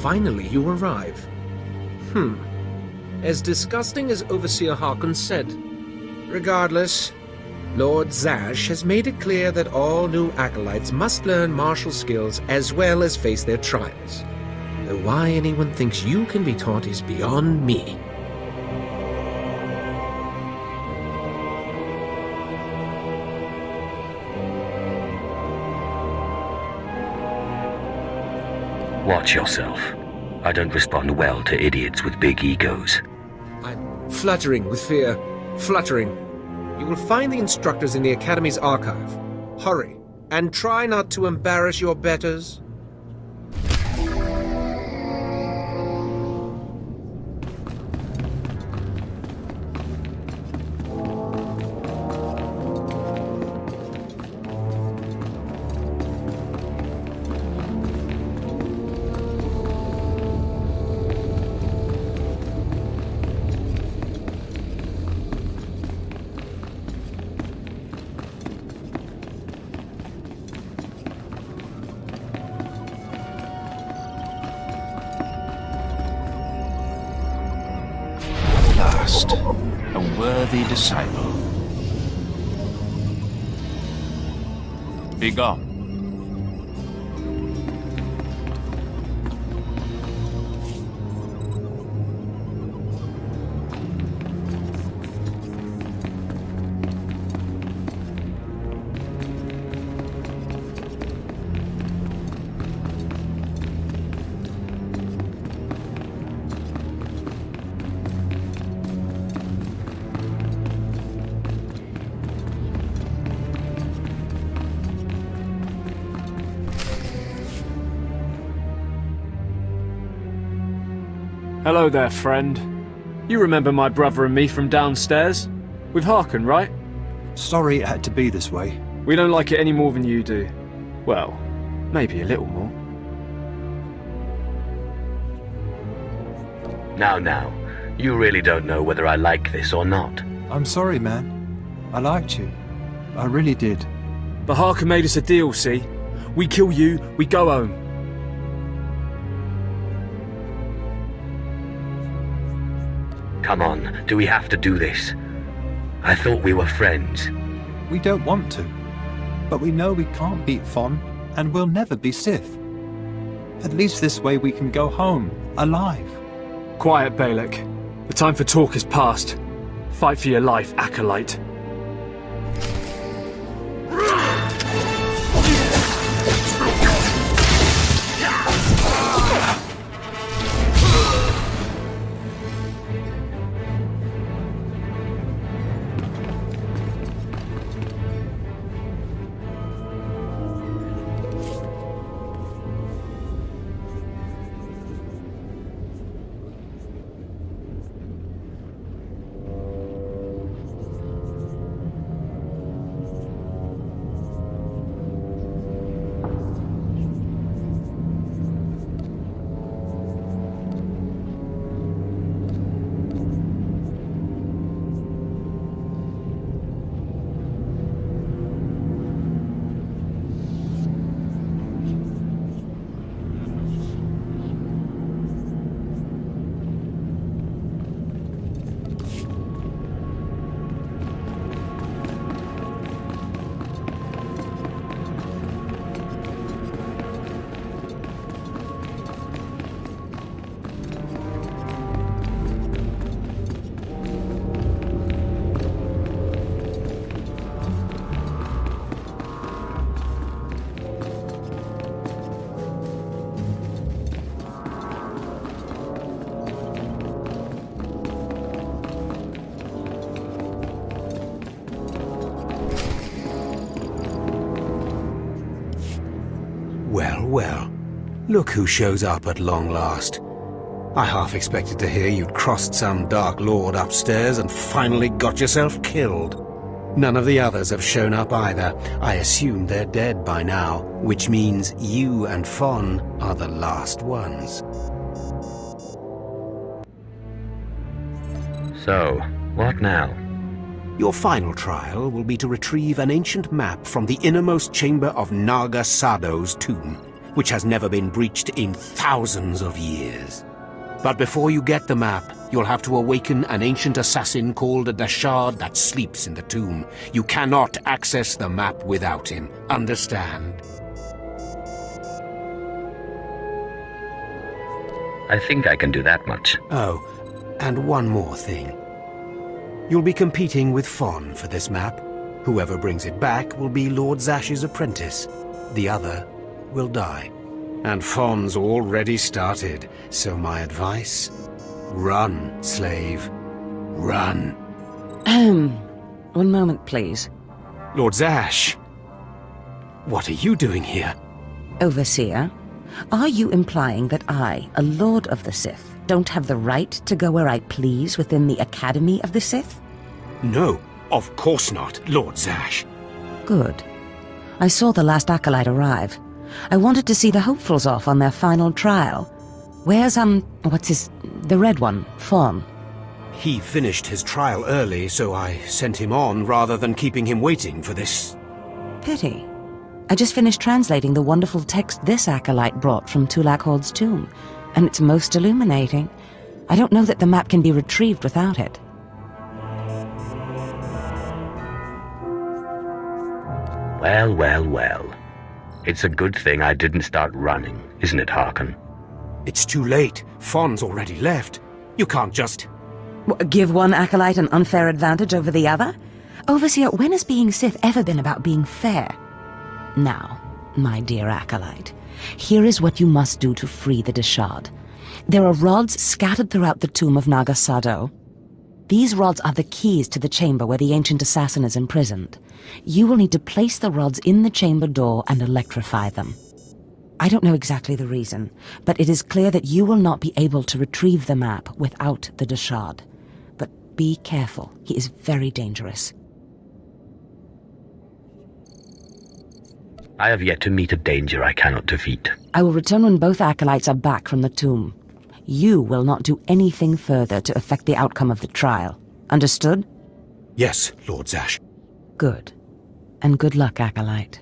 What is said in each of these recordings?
finally you arrive. As disgusting as Overseer Harkon said. Regardless, Lord Zash has made it clear that all new acolytes must learn martial skills as well as face their trials. Though why anyone thinks you can be taught is beyond me. Watch yourself. I don't respond well to idiots with big egos. I'm fluttering with fear. Fluttering. You will find the instructors in the Academy's archive. Hurry, and try not to embarrass your betters. A worthy disciple. Be gone. Hello there, friend. You remember my brother and me from downstairs? With Harkon, right? Sorry it had to be this way. We don't like it any more than you do. Well, maybe a little more. Now, you really don't know whether I like this or not. I'm sorry, man. I liked you. I really did. But Harkon made us a deal, see? We kill you, we go home. Come on, do we have to do this? I thought we were friends. We don't want to. But we know we can't beat Fon, and we'll never be Sith. At least this way we can go home, alive. Quiet, Balak. The time for talk is past. Fight for your life, acolyte. Well, look who shows up at long last. I half expected to hear you'd crossed some Dark Lord upstairs and finally got yourself killed. None of the others have shown up either. I assume they're dead by now, which means you and Fon are the last ones. So, what now? Your final trial will be to retrieve an ancient map from the innermost chamber of Naga Sadou's tomb. which has never been breached in thousands of years. But before you get the map, you'll have to awaken an ancient assassin called a Dashard that sleeps in the tomb. You cannot access the map without him. Understand? I think I can do that much. Oh, and one more thing. You'll be competing with Fffon for this map. Whoever brings it back will be Lord Zash's apprentice. The other will die. And Ffon's already started, so my advice? Run, slave. Run. One moment, please. Lord Zash, what are you doing here? Overseer, are you implying that I, a Lord of the Sith, don't have the right to go where I please within the Academy of the Sith? No, of course not, Lord Zash. Good. I saw the last acolyte arrive. I wanted to see the hopefuls off on their final trial. Where's, the red one, Fffon? He finished his trial early, so I sent him on rather than keeping him waiting for this. Pity. I just finished translating the wonderful text this acolyte brought from Tulak Horde's tomb, and it's most illuminating. I don't know that the map can be retrieved without it. Well, well, well. It's a good thing I didn't start running, isn't it, Harkon? It's too late. Ffon's already left. You can't just... Give one acolyte an unfair advantage over the other? Overseer, when has being Sith ever been about being fair? Now, my dear acolyte, here is what you must do to free the Dashard. There are rods scattered throughout the tomb of Nага Sadou. These rods are the keys to the chamber where the ancient assassin is imprisoned. You will need to place the rods in the chamber door and electrify them. I don't know exactly the reason, but it is clear that you will not be able to retrieve the map without the Dashard. But be careful, he is very dangerous. I have yet to meet a danger I cannot defeat. I will return when both acolytes are back from the tomb. You will not do anything further to affect the outcome of the trial. Understood? Yes, Lord Zash. Good. And good luck, acolyte.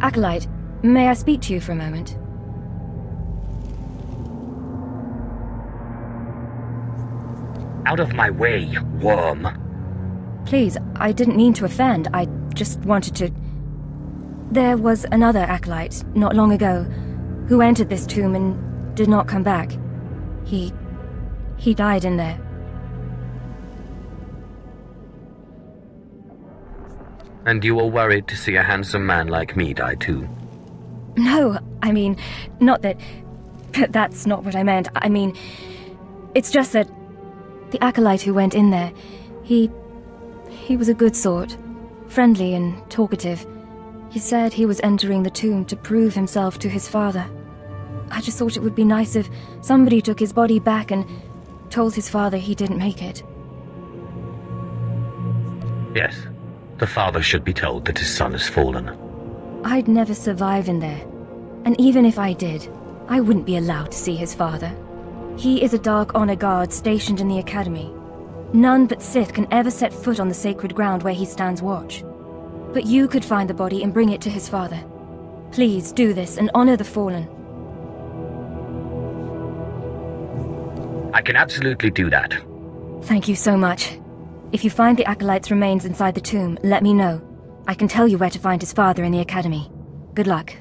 Acolyte, may I speak to you for a moment? Out of my way, worm. Please, I didn't mean to offend. I just wanted to... There was another acolyte, not long ago, who entered this tomb and did not come back. He died in there. And you were worried to see a handsome man like me die too? No, I mean, not that... That's not what I meant. I mean, it's just that the acolyte who went in there, he was a good sort, friendly and talkative. He said he was entering the tomb to prove himself to his father. I just thought it would be nice if somebody took his body back and told his father he didn't make it. Yes. The father should be told that his son has fallen. I'd never survive in there. And even if I did, I wouldn't be allowed to see his father. He is a Dark Honor Guard stationed in the Academy. None but Sith can ever set foot on the sacred ground where he stands watch. but you could find the body and bring it to his father. Please do this and honor the fallen. I can absolutely do that. Thank you so much. If you find the Acolyte's remains inside the tomb, let me know. I can tell you where to find his father in the Academy. Good luck.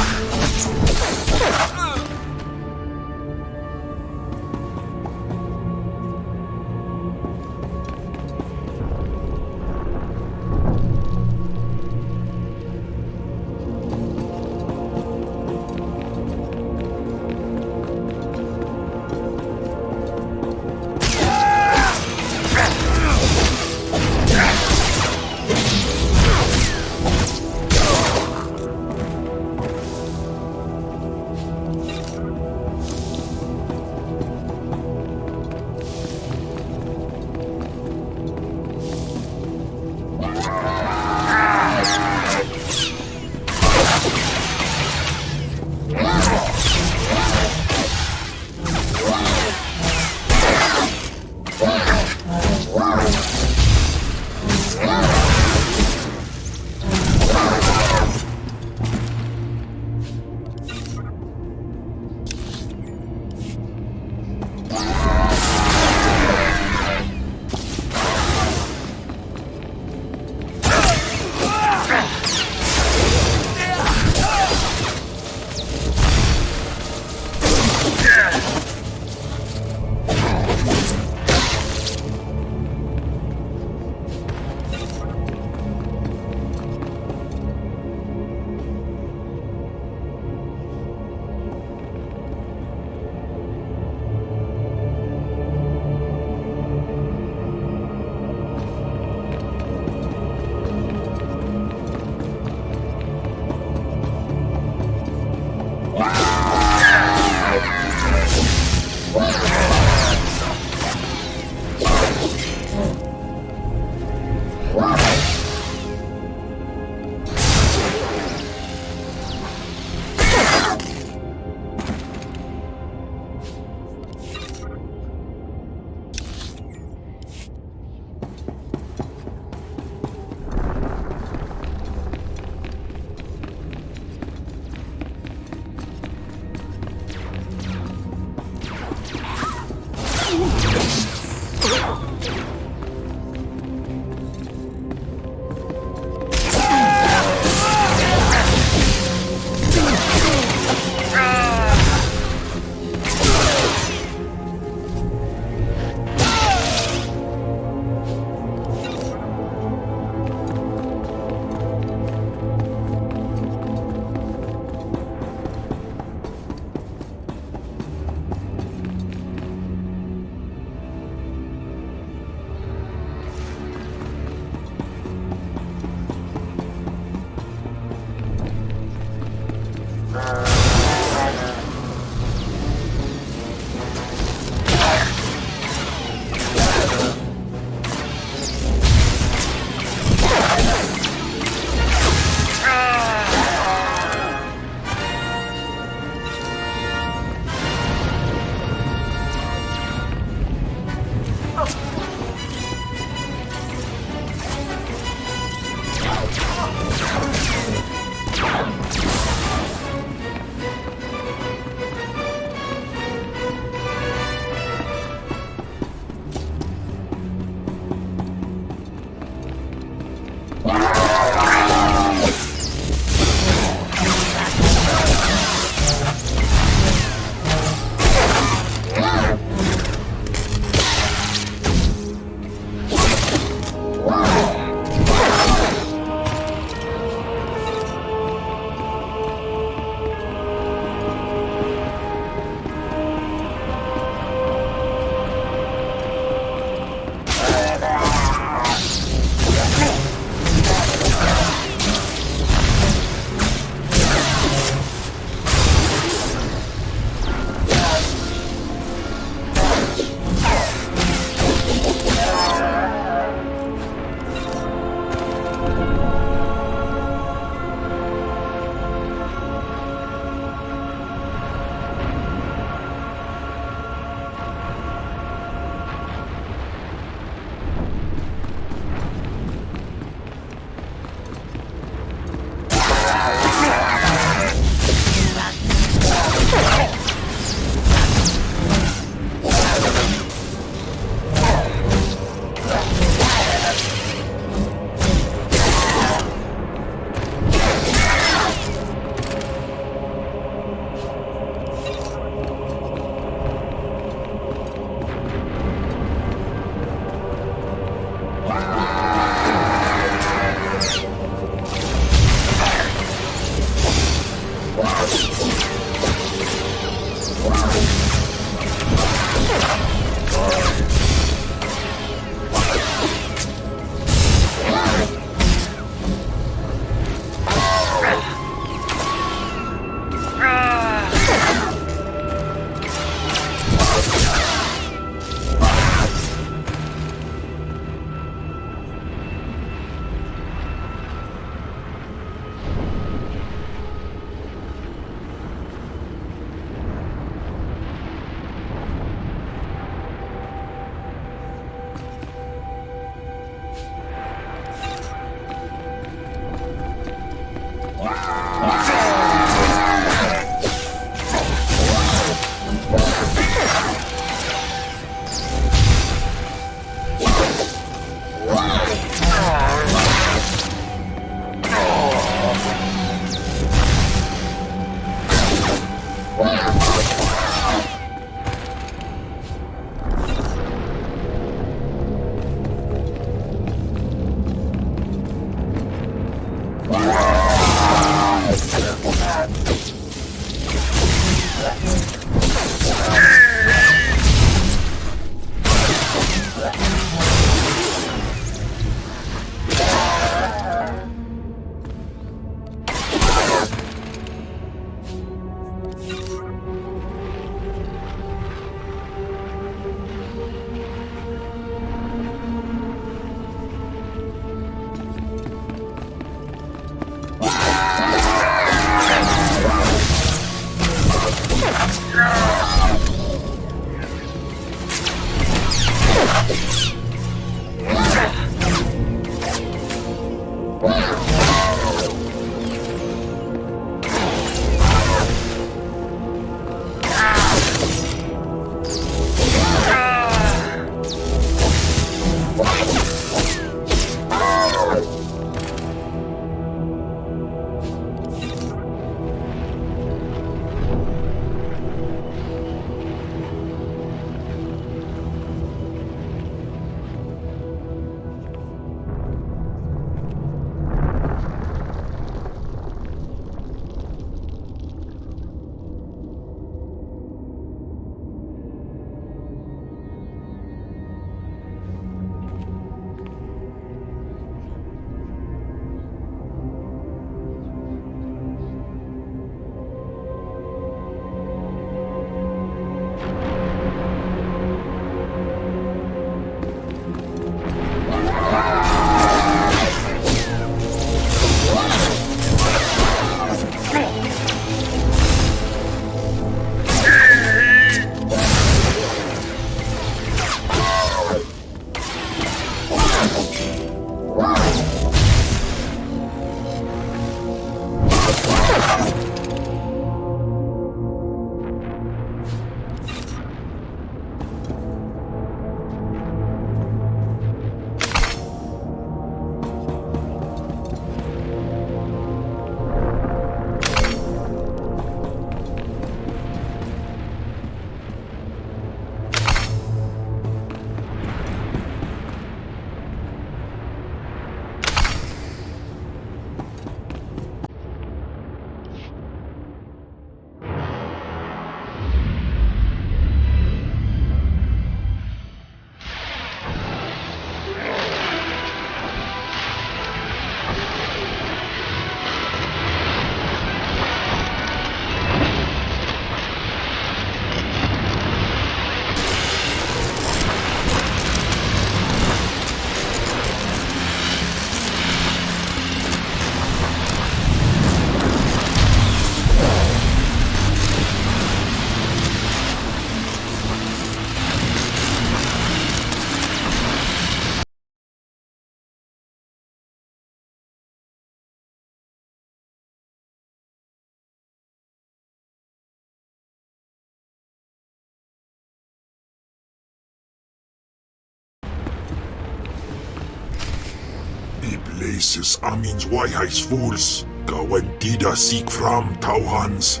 Places amins waihais fools, gawantida seek from tauhans.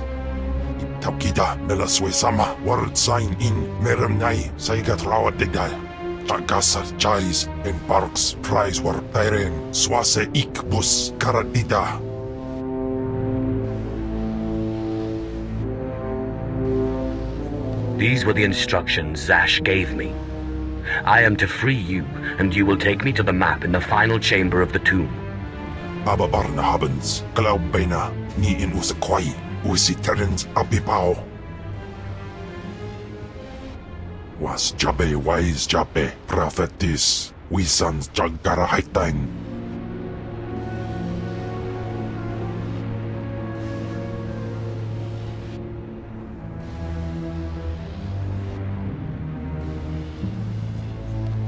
Tapkida melaswe sama word sign in meremnai saigat rawat dedal. Tagasar chais en parks prize war tairen swase ikbus karadida. These were the instructions Zash gave me. I am to free you, and you will take me to the map in the final chamber of the tomb. Ababarna habens, glaubena, ni in usakwai, usiterens abipao. Was Jabe wise Jabe, prophetess, we sons Jagara haitain.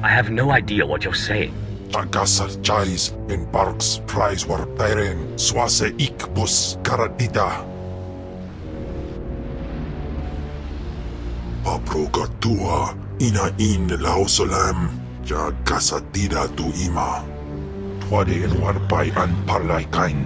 I have no idea what you're saying. Jagasar chais in Barks prize war teren, swase ikbus karatida. Paproga tua, ina in lausolam, jagasatida tu ima. Twade el warpai an parlaikain.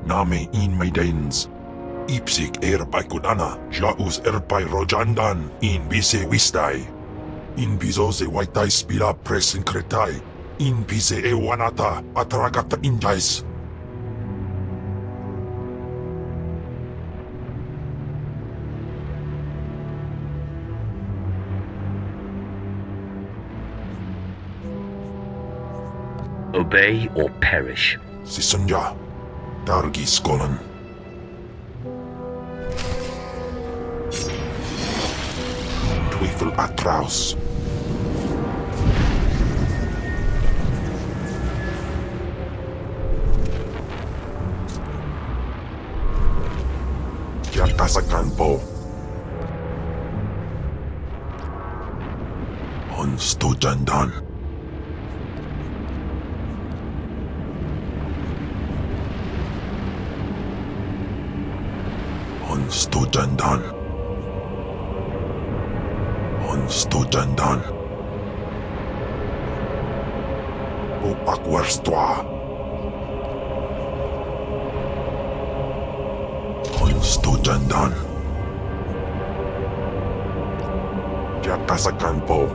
Name in maidens. Ipsik erpai kudana, jaus erpai rojandan, in bise wistai. In bizose waitai spila presin kretai, in bise ewanata, atragata injais. Obey or perish. Sisunja. Dargi skolan. Twyfel atraus. Jatasakan po. Honstujandan. Honstujandan. Honstujandan. Upakwarstwa. Honstujandan. Jatasakan po.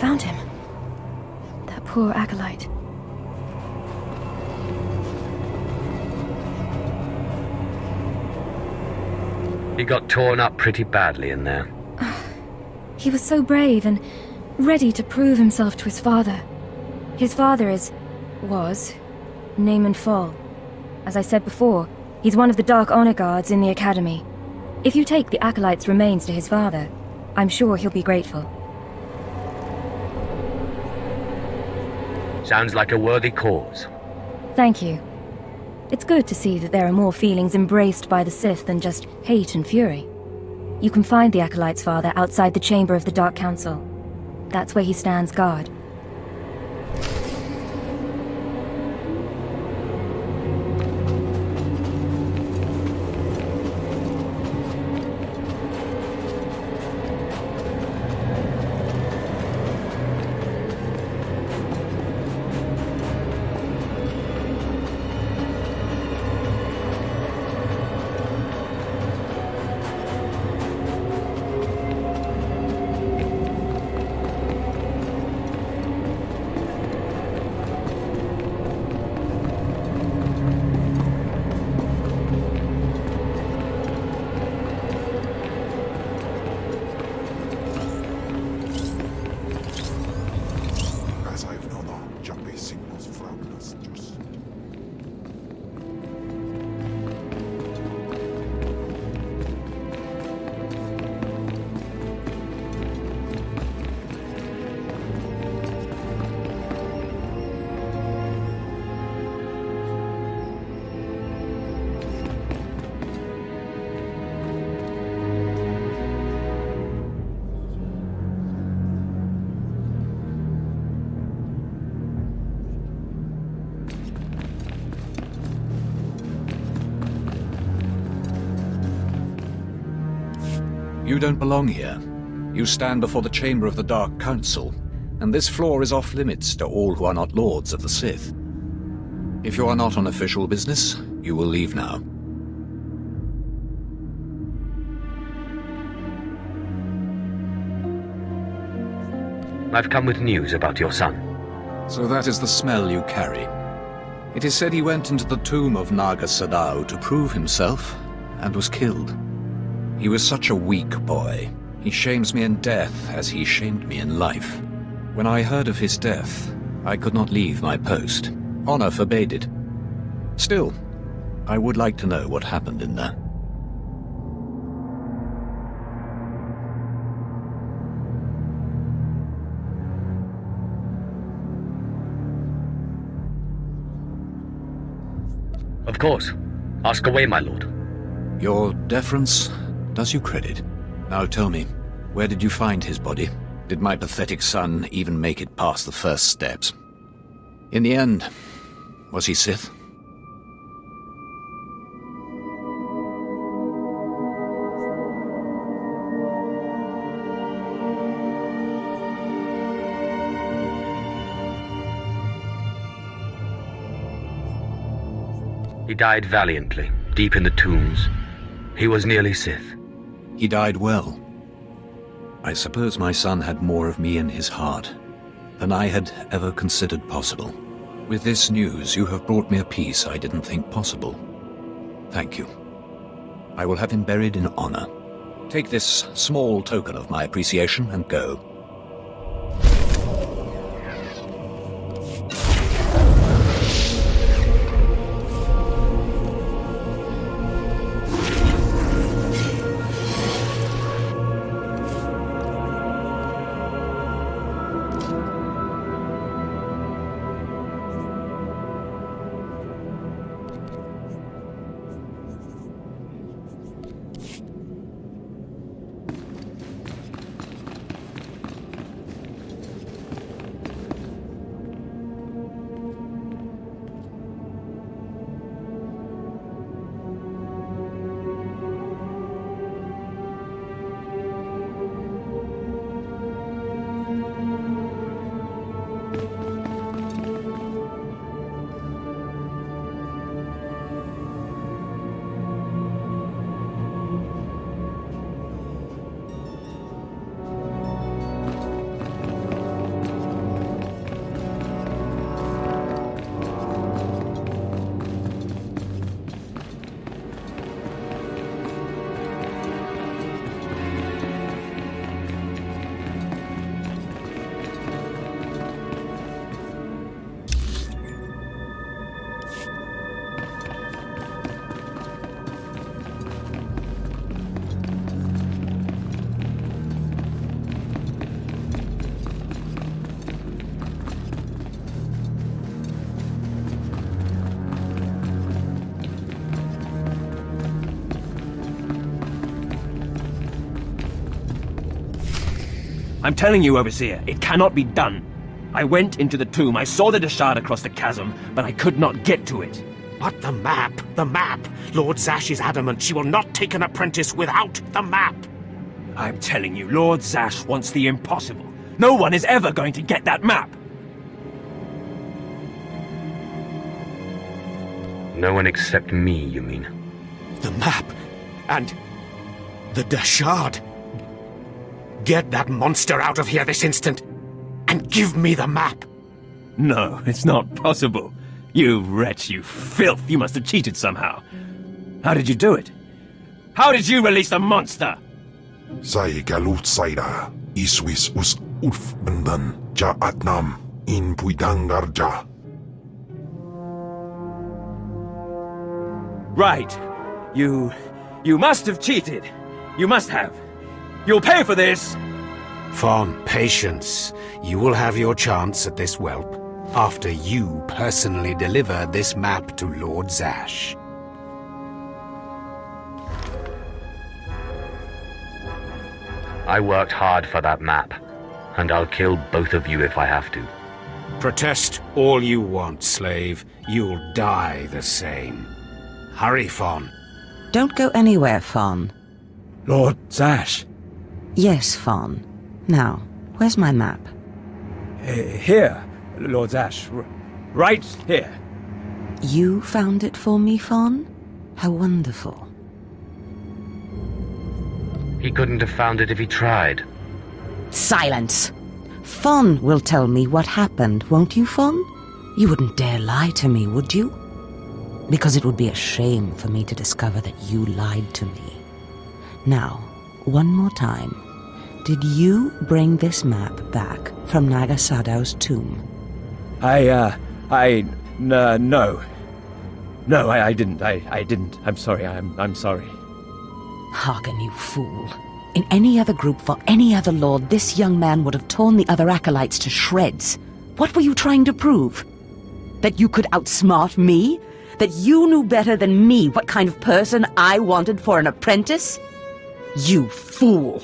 found him. That poor acolyte. He got torn up pretty badly in there. He was so brave and ready to prove himself to his father. His father was Naaman Fall. As I said before, he's one of the Dark Honor Guards in the Academy. If you take the acolyte's remains to his father, I'm sure he'll be grateful. Sounds like a worthy cause. Thank you. It's good to see that there are more feelings embraced by the Sith than just hate and fury. You can find the acolyte's father outside the chamber of the Dark Council. That's where he stands guard. You don't belong here. You stand before the chamber of the Dark Council, and this floor is off-limits to all who are not lords of the Sith. If you are not on official business, you will leave now. I've come with news about your son. So that is the smell you carry. It is said he went into the tomb of Nага Sadou to prove himself, and was killed. He was such a weak boy. He shames me in death as he shamed me in life. When I heard of his death, I could not leave my post. Honor forbade it. Still, I would like to know what happened in there. Of course. Ask away, my lord. Your deference does you credit. Now tell me, where did you find his body? Did my pathetic son even make it past the first steps? In the end, was he Sith? He died valiantly, deep in the tombs. He was nearly Sith. He died well. I suppose my son had more of me in his heart than I had ever considered possible. With this news, you have brought me a peace I didn't think possible. Thank you. I will have him buried in honor. Take this small token of my appreciation and go. I'm telling you, Overseer, it cannot be done. I went into the tomb, I saw the Deshard across the chasm, but I could not get to it. But the map! The map! Lord Zash is adamant she will not take an apprentice without the map! I'm telling you, Lord Zash wants the impossible. No one is ever going to get that map! No one except me, you mean? The map! And the Deshard! Get that monster out of here this instant! And give me the map! No, it's not possible. You wretch, you filth, you must have cheated somehow. How did you do it? How did you release the monster? Sai galut saira, iswis us urfbendan, ja atnam, in puidangarja. Right. You must have cheated. You must have. You'll pay for this! Fon, patience. You will have your chance at this whelp, after you personally deliver this map to Lord Zash. I worked hard for that map, and I'll kill both of you if I have to. Protest all you want, slave. You'll die the same. Hurry, Fon. Don't go anywhere, Fon. Lord Zash. Yes, Fon. Now, where's my map? Here, Lord Zash. Right here. You found it for me, Fon? How wonderful. He couldn't have found it if he tried. Silence! Fon will tell me what happened, won't you, Fon? You wouldn't dare lie to me, would you? Because it would be a shame for me to discover that you lied to me. Now, one more time. Did you bring this map back from Naga Sadou's tomb? No. No, I didn't. I didn't. I'm sorry. I'm sorry. Hearken, you fool. In any other group for any other lord, this young man would have torn the other acolytes to shreds. What were you trying to prove? That you could outsmart me? That you knew better than me what kind of person I wanted for an apprentice? You fool!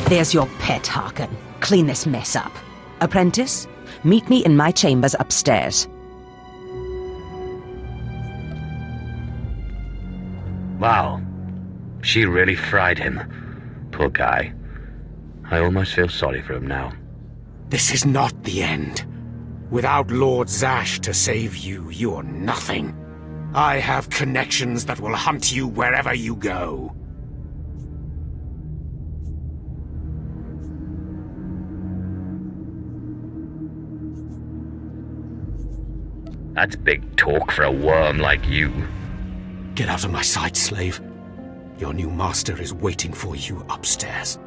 There's your pet, Harkin. Clean this mess up. Apprentice, meet me in my chambers upstairs. Wow. She really fried him. Poor guy. I almost feel sorry for him now. This is not the end. Without Lord Zash to save you, you're nothing. I have connections that will hunt you wherever you go. That's big talk for a worm like you. Get out of my sight, slave. Your new master is waiting for you upstairs.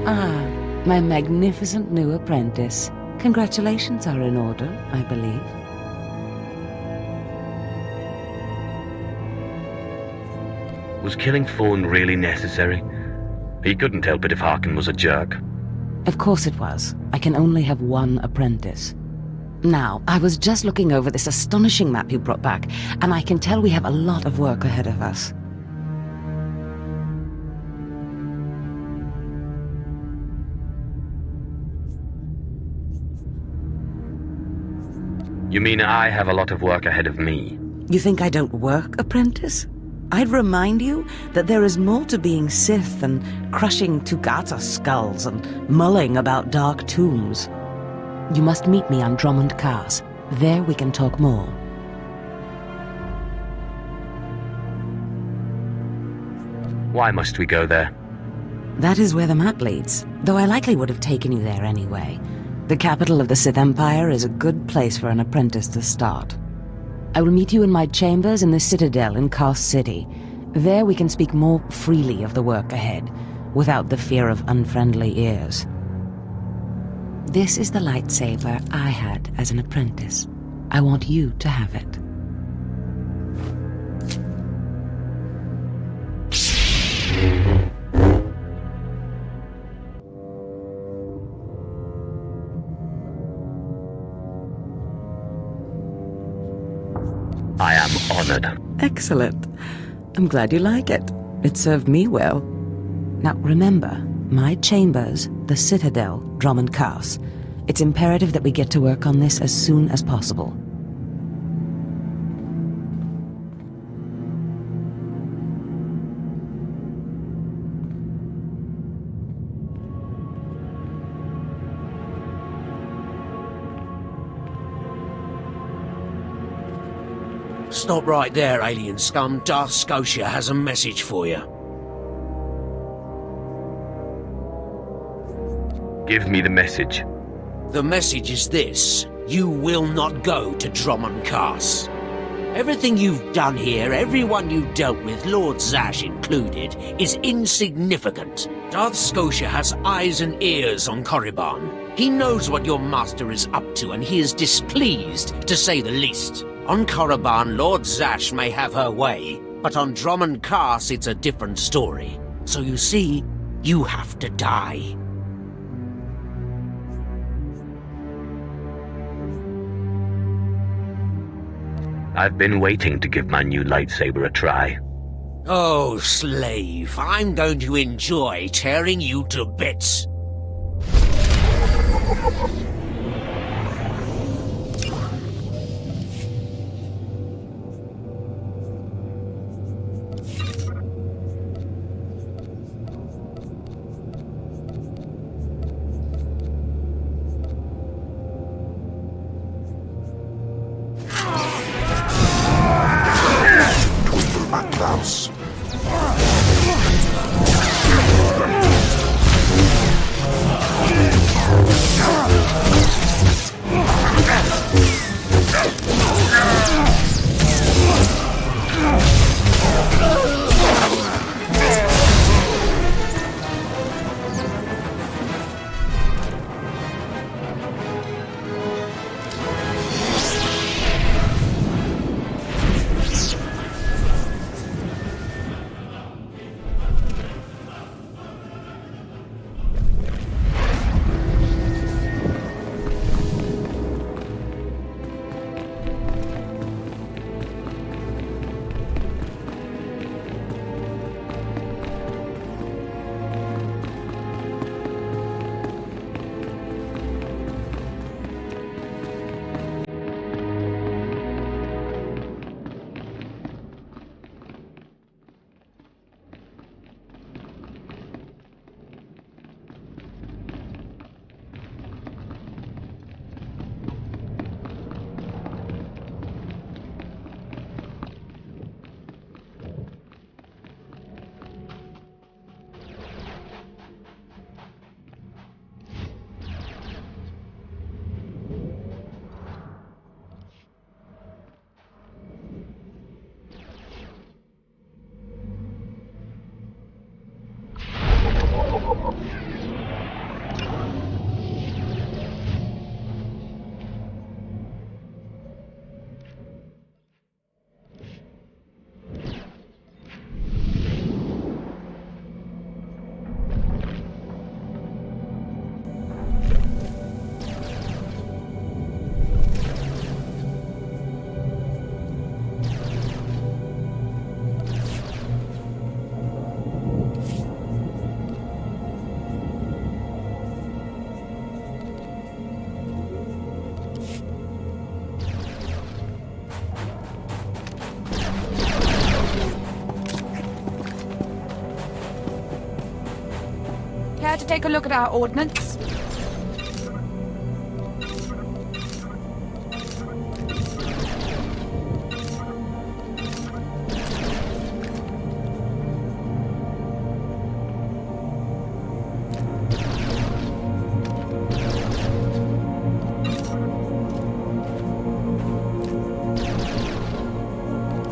Ah, my magnificent new apprentice. Congratulations are in order, I believe. Was killing Ffono really necessary? He couldn't help it if Harkin was a jerk. Of course it was. I can only have one apprentice. Now, I was just looking over this astonishing map you brought back, and I can tell we have a lot of work ahead of us. You mean I have a lot of work ahead of me? You think I don't work, apprentice? I'd remind you that there is more to being Sith than crushing Tugata skulls and mulling about dark tombs. You must meet me on Dромунд Каас. There we can talk more. Why must we go there? That is where the map leads, though I likely would have taken you there anyway. The capital of the Sith Empire is a good place for an apprentice to start. I will meet you in my chambers in the Citadel in Kās City. There we can speak more freely of the work ahead, without the fear of unfriendly ears. This is the lightsaber I had as an apprentice. I want you to have it. I am honored. Excellent. I'm glad you like it. It served me well. Now remember, my chambers, the Citadel, Dромунд Каас. It's imperative that we get to work on this as soon as possible. Stop right there, alien scum. Darta Skotии has a message for you. Give me the message. The message is this. You will not go to Dромунд Каас. Everything you've done here, everyone you dealt with, Lord Zash included, is insignificant. Darta Skotии has eyes and ears on Korriban. He knows what your master is up to, and he is displeased, to say the least. On Korriban, Lord Zash may have her way, but on Dромунд Каас it's a different story. So you see, you have to die. I've been waiting to give my new lightsaber a try. Oh, slave, I'm going to enjoy tearing you to bits. Atlas. to take a look at our ordnance?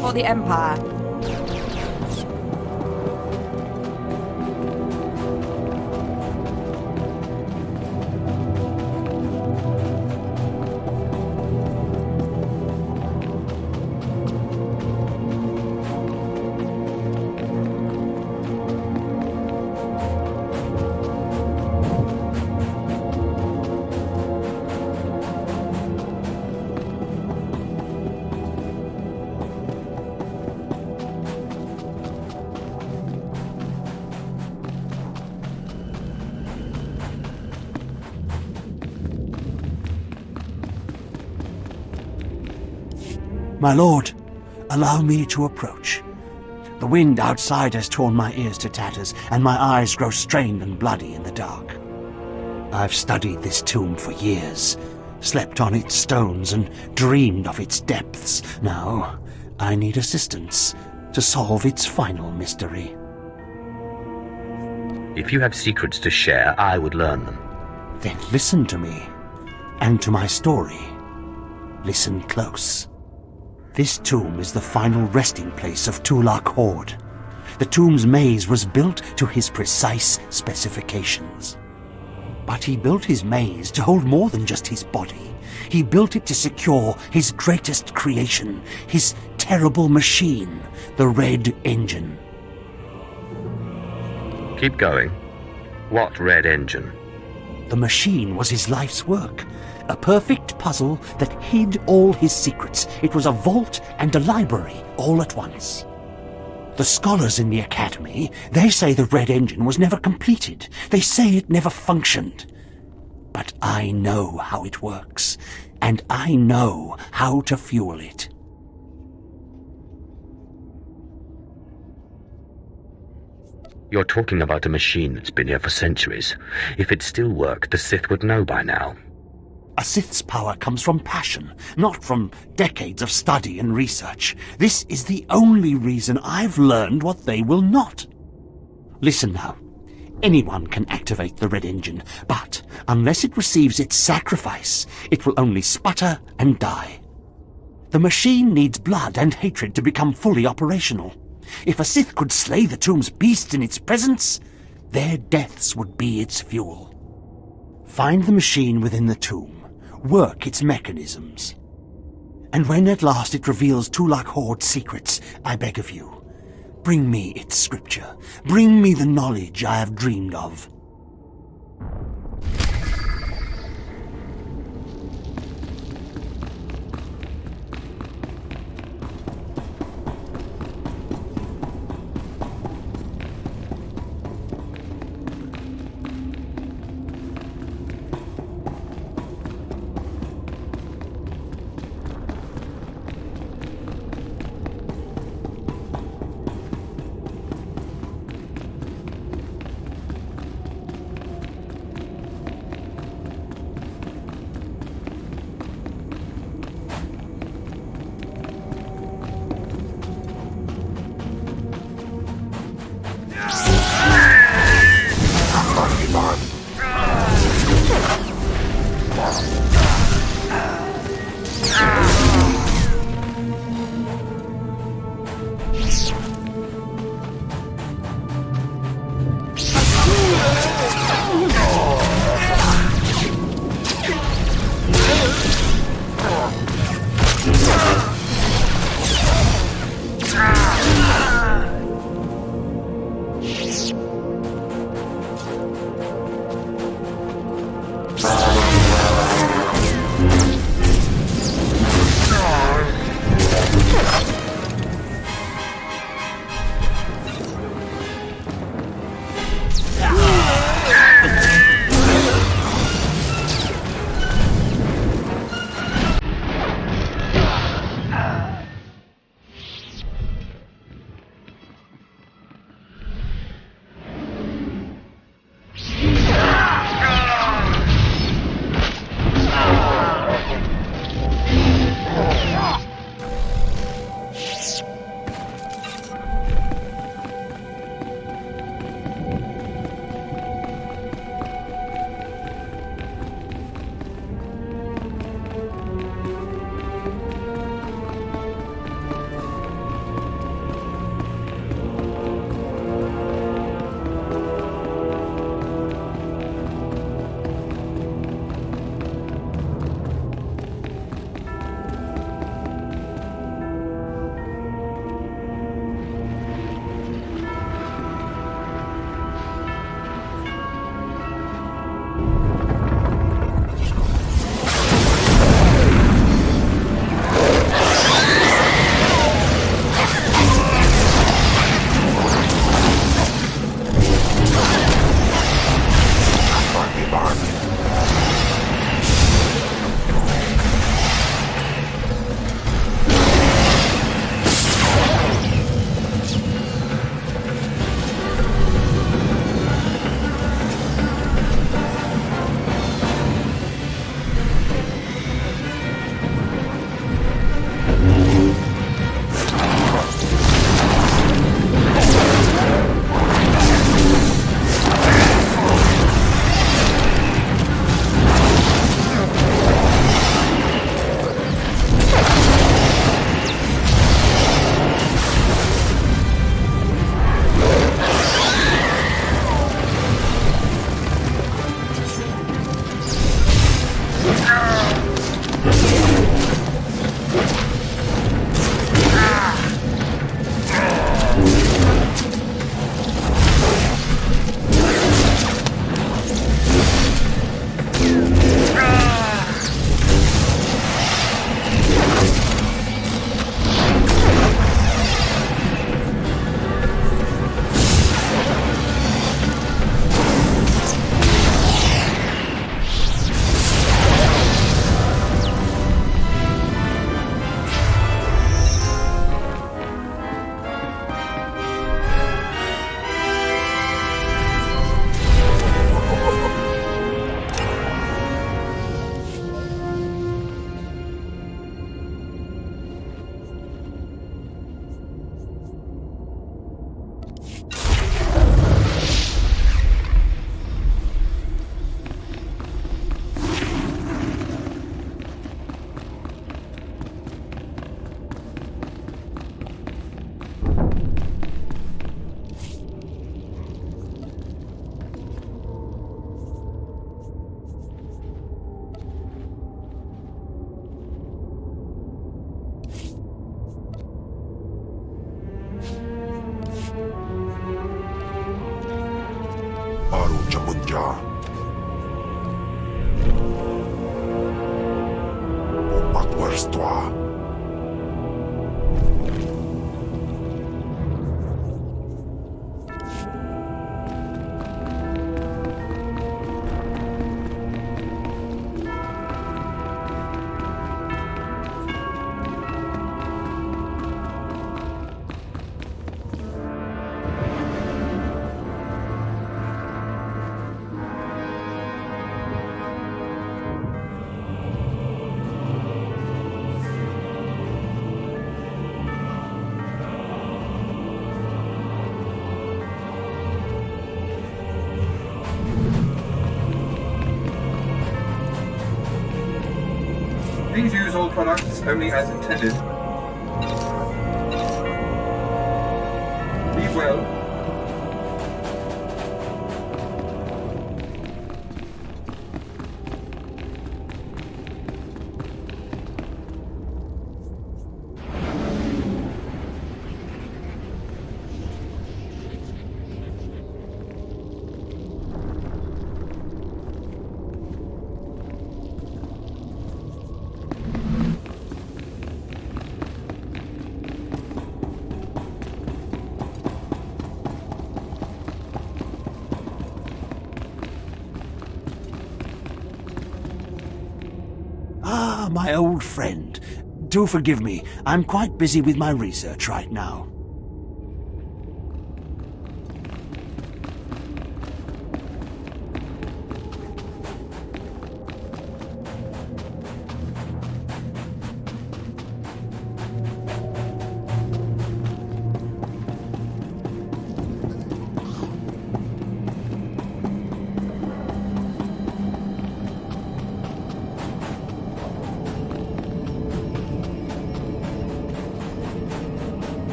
For the Empire. My lord, allow me to approach. The wind outside has torn my ears to tatters, and my eyes grow strained and bloody in the dark. I've studied this tomb for years, slept on its stones and dreamed of its depths. Now, I need assistance to solve its final mystery. If you have secrets to share, I would learn them. Then listen to me, and to my story. Listen close. This tomb is the final resting place of Tulak Horde. The tomb's maze was built to his precise specifications. But he built his maze to hold more than just his body. He built it to secure his greatest creation, his terrible machine, the Red Engine. Keep going. What Red Engine? The machine was his life's work. A perfect puzzle that hid all his secrets. It was a vault and a library all at once. The scholars in the Academy, they say the Red Engine was never completed. They say it never functioned. But I know how it works, and I know how to fuel it. You're talking about a machine that's been here for centuries. If it still worked, the Sith would know by now. A Sith's power comes from passion, not from decades of study and research. This is the only reason I've learned what they will not. Listen now. Anyone can activate the Red Engine, but unless it receives its sacrifice, it will only sputter and die. The machine needs blood and hatred to become fully operational. If a Sith could slay the tomb's beasts in its presence, their deaths would be its fuel. Find the machine within the tomb. Work its mechanisms. And when at last it reveals Tulak Horde's secrets, I beg of you, bring me its scripture. Bring me the knowledge I have dreamed of. toi. Please use all products only as intended. Be well. Ah, my old friend. Do forgive me. I'm quite busy with my research right now.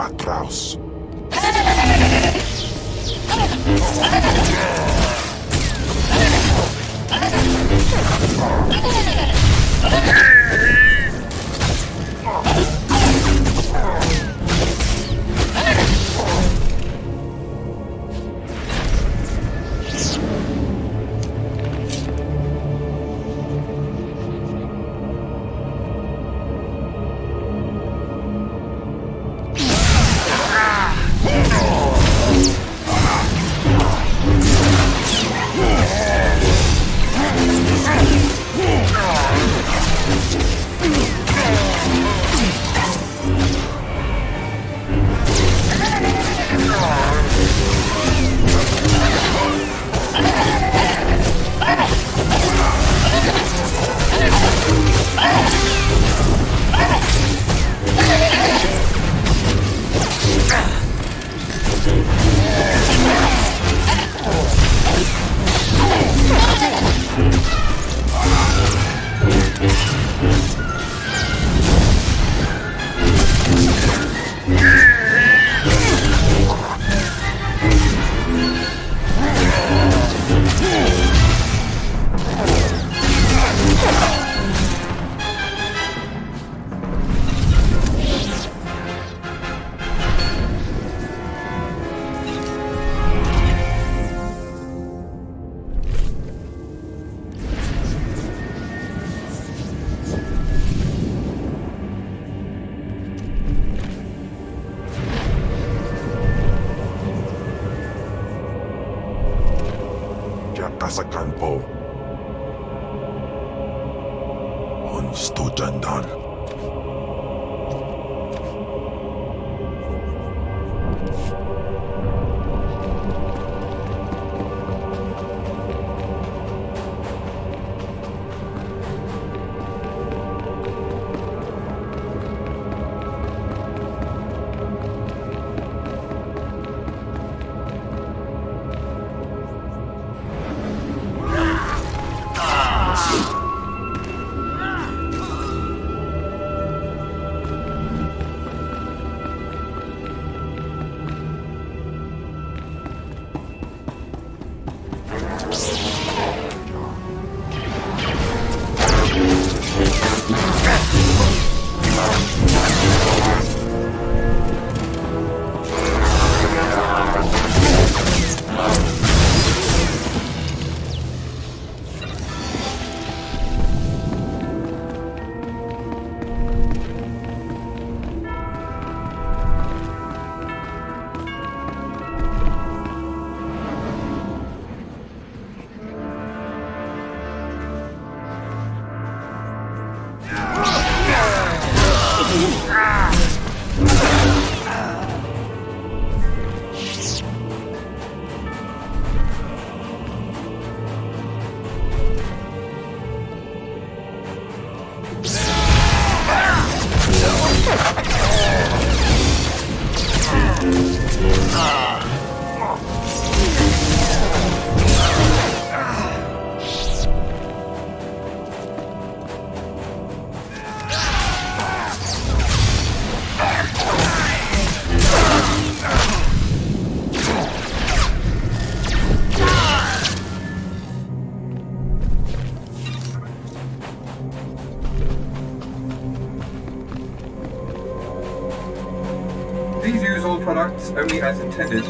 atroz. Kasakan po. On stujandan. Please use all products only as intended.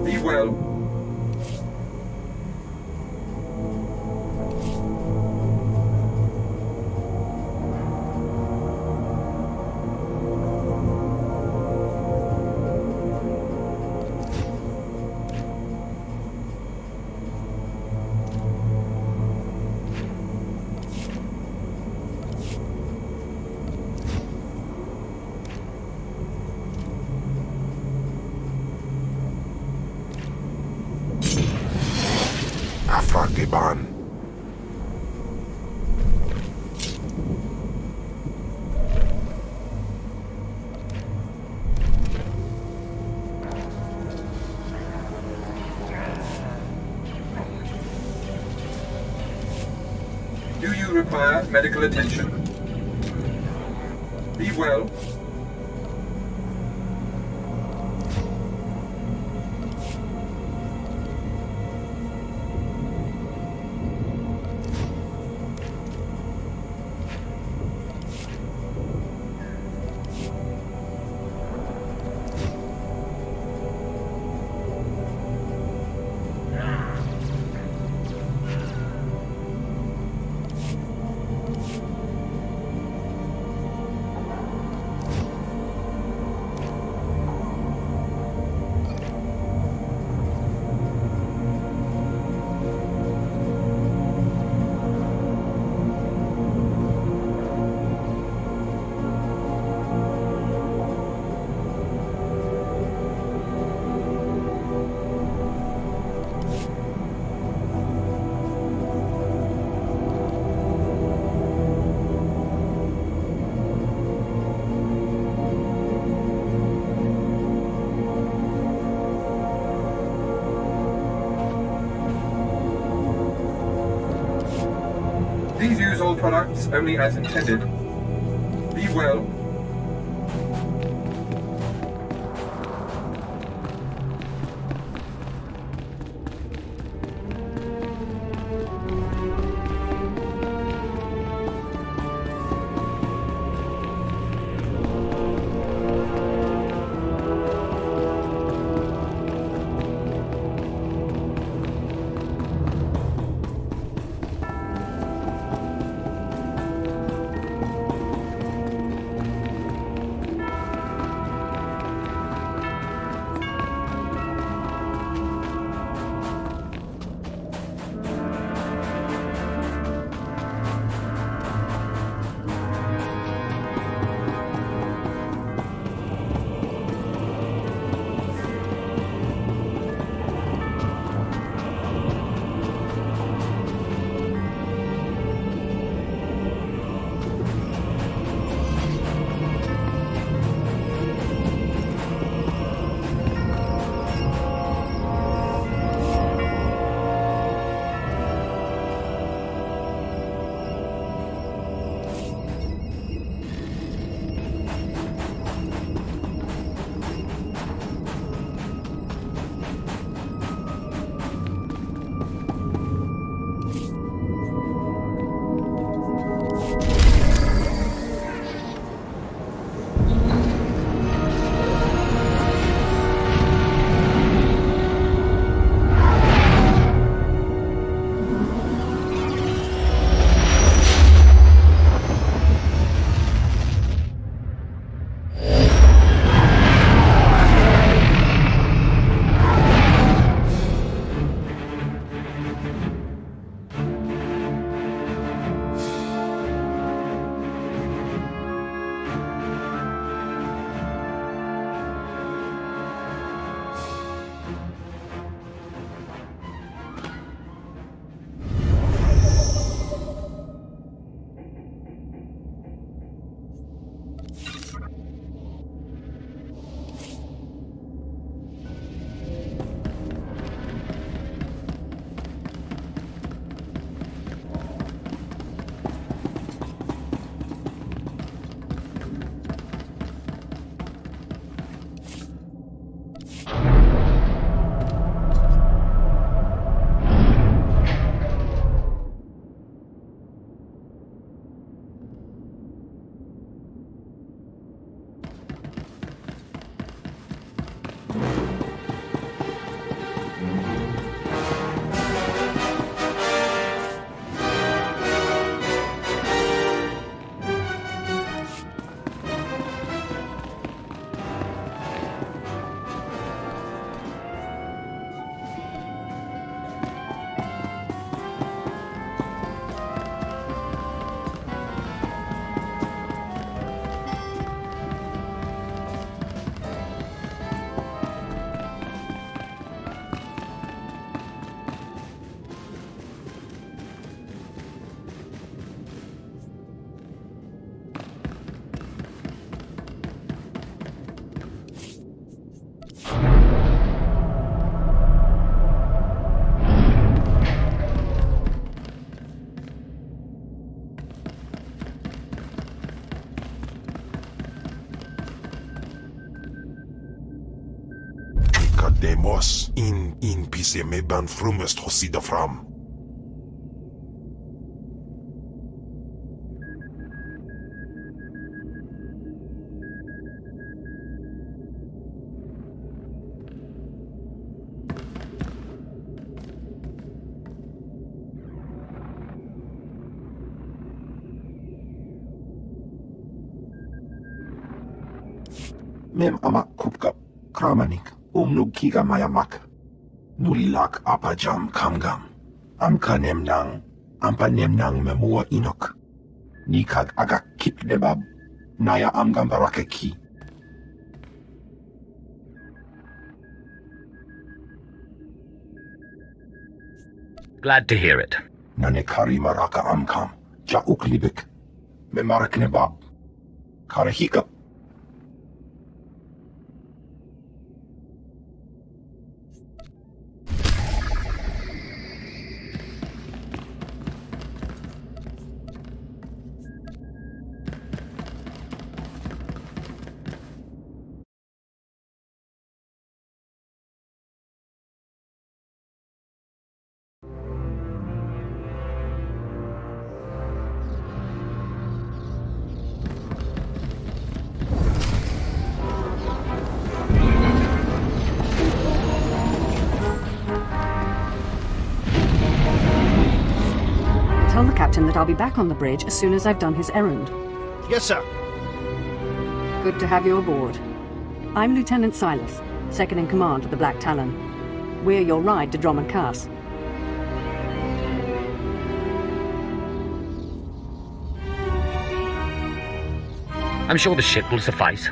Be well. Afragiban. Do you require medical attention? Be well. Please use all products only as intended. Be well. Demos in pise me ban frumest hosida fram. Mem amak kupka kramanik. Umnukiga mayamak. Nulilak apajam kamgam. Amka nemnang. Ampa nemnang memua inok. Nikag agak kip lebab. Naya amgam barakeki. Glad to hear it. Nanekari maraka amkam. Ja uklibik. Memarak nebab. Karahikap. Tell the captain that I'll be back on the bridge as soon as I've done his errand. Yes, sir. Good to have you aboard. I'm Lieutenant Silas, second in command of the Black Talon. We're your ride to Dромунд Каас. I'm sure the ship will suffice.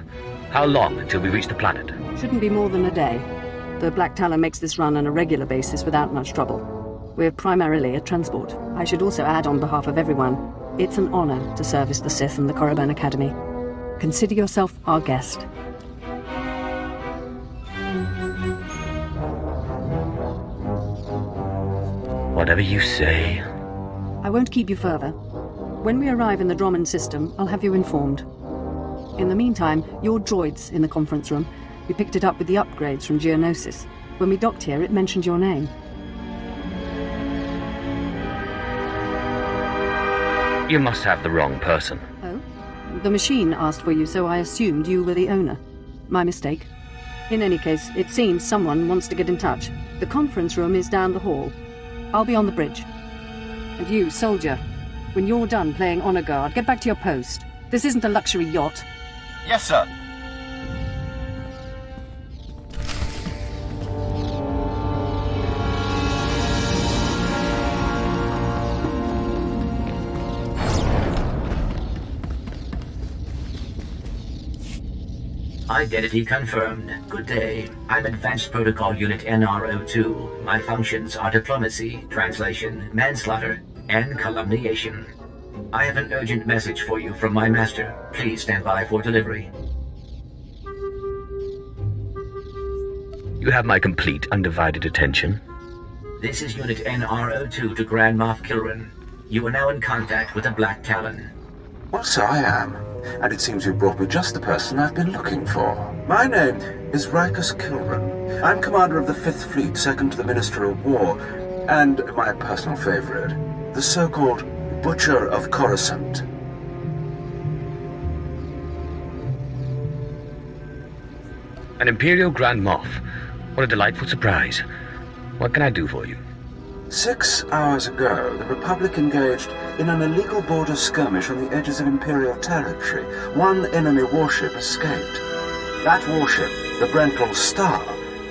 How long until we reach the planet? Shouldn't be more than a day. The Black Talon makes this run on a regular basis without much trouble. We're primarily a transport. I should also add on behalf of everyone, it's an honor to service the Sith and the Korriban Academy. Consider yourself our guest. Whatever you say. I won't keep you further. When we arrive in the Dромунд system, I'll have you informed. In the meantime, your droid's in the conference room. We picked it up with the upgrades from Geonosis. When we docked here, it mentioned your name. You must have the wrong person. Oh? The machine asked for you, so I assumed you were the owner. My mistake. In any case, it seems someone wants to get in touch. The conference room is down the hall. I'll be on the bridge. And you, soldier, when you're done playing honor guard, get back to your post. This isn't a luxury yacht. Yes, sir. Identity confirmed. Good day. I'm Advanced Protocol Unit NR02. My functions are diplomacy, translation, manslaughter, and calumniation. I have an urgent message for you from my master. Please stand by for delivery. You have my complete, undivided attention. This is Unit NR02 to Grand-Moffa Kilrana. You are now in contact with the Black Talon. Well, so I am. And it seems you brought me just the person I've been looking for. My name is Rikus Killran. I'm commander of the 5th Fleet, second to the Minister of War, and my personal favorite, the so-called Butcher of Coruscant. An Imperial Grand Moff. What a delightful surprise. What can I do for you? 6 hours ago, the Republic engaged in an illegal border skirmish on the edges of Imperial territory. One enemy warship escaped. That warship, the Brental Star,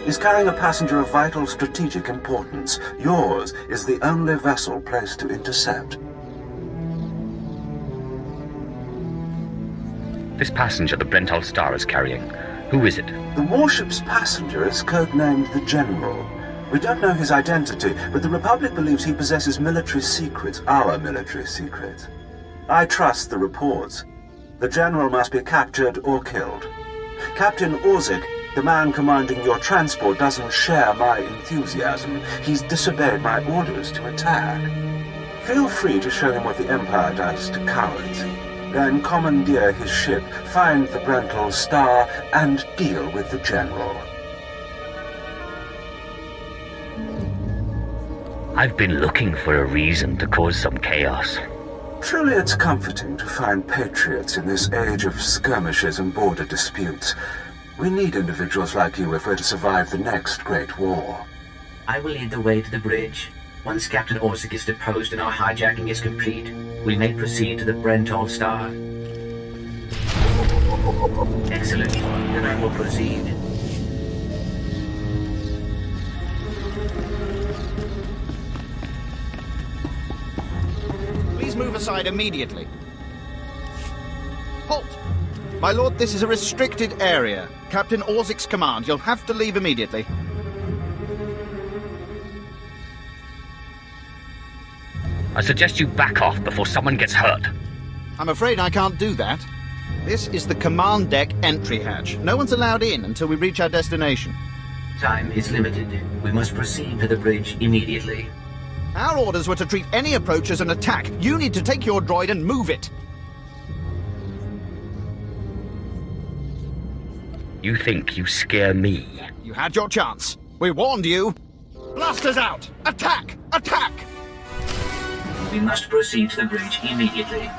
is carrying a passenger of vital strategic importance. Yours is the only vessel placed to intercept. This passenger the Brental Star is carrying, who is it? The warship's passenger is codenamed the General. We don't know his identity, but the Republic believes he possesses military secrets, our military secrets. I trust the reports. The General must be captured or killed. Captain Orzik, the man commanding your transport, doesn't share my enthusiasm. He's disobeyed my orders to attack. Feel free to show him what the Empire does to cowards. Then commandeer his ship, find the Brental Star, and deal with the General. I've been looking for a reason to cause some chaos. Truly it's comforting to find patriots in this age of skirmishes and border disputes. We need individuals like you if we're to survive the next great war. I will lead the way to the bridge. Once Captain Orzik is deposed and our hijacking is complete, we may proceed to the Brental Star. Excellent. Then I will proceed. Please move aside immediately. Halt! My lord, this is a restricted area. Captain Orzik's command. You'll have to leave immediately. I suggest you back off before someone gets hurt. I'm afraid I can't do that. This is the command deck entry hatch. No one's allowed in until we reach our destination. Time is limited. We must proceed to the bridge immediately. Our orders were to treat any approach as an attack. You need to take your droid and move it. You think you scare me? You had your chance. We warned you. Blasters out! Attack! Attack! We must proceed to the bridge immediately.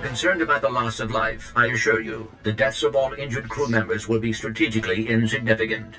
Concerned about the loss of life, I assure you, the deaths of all injured crew members will be strategically insignificant.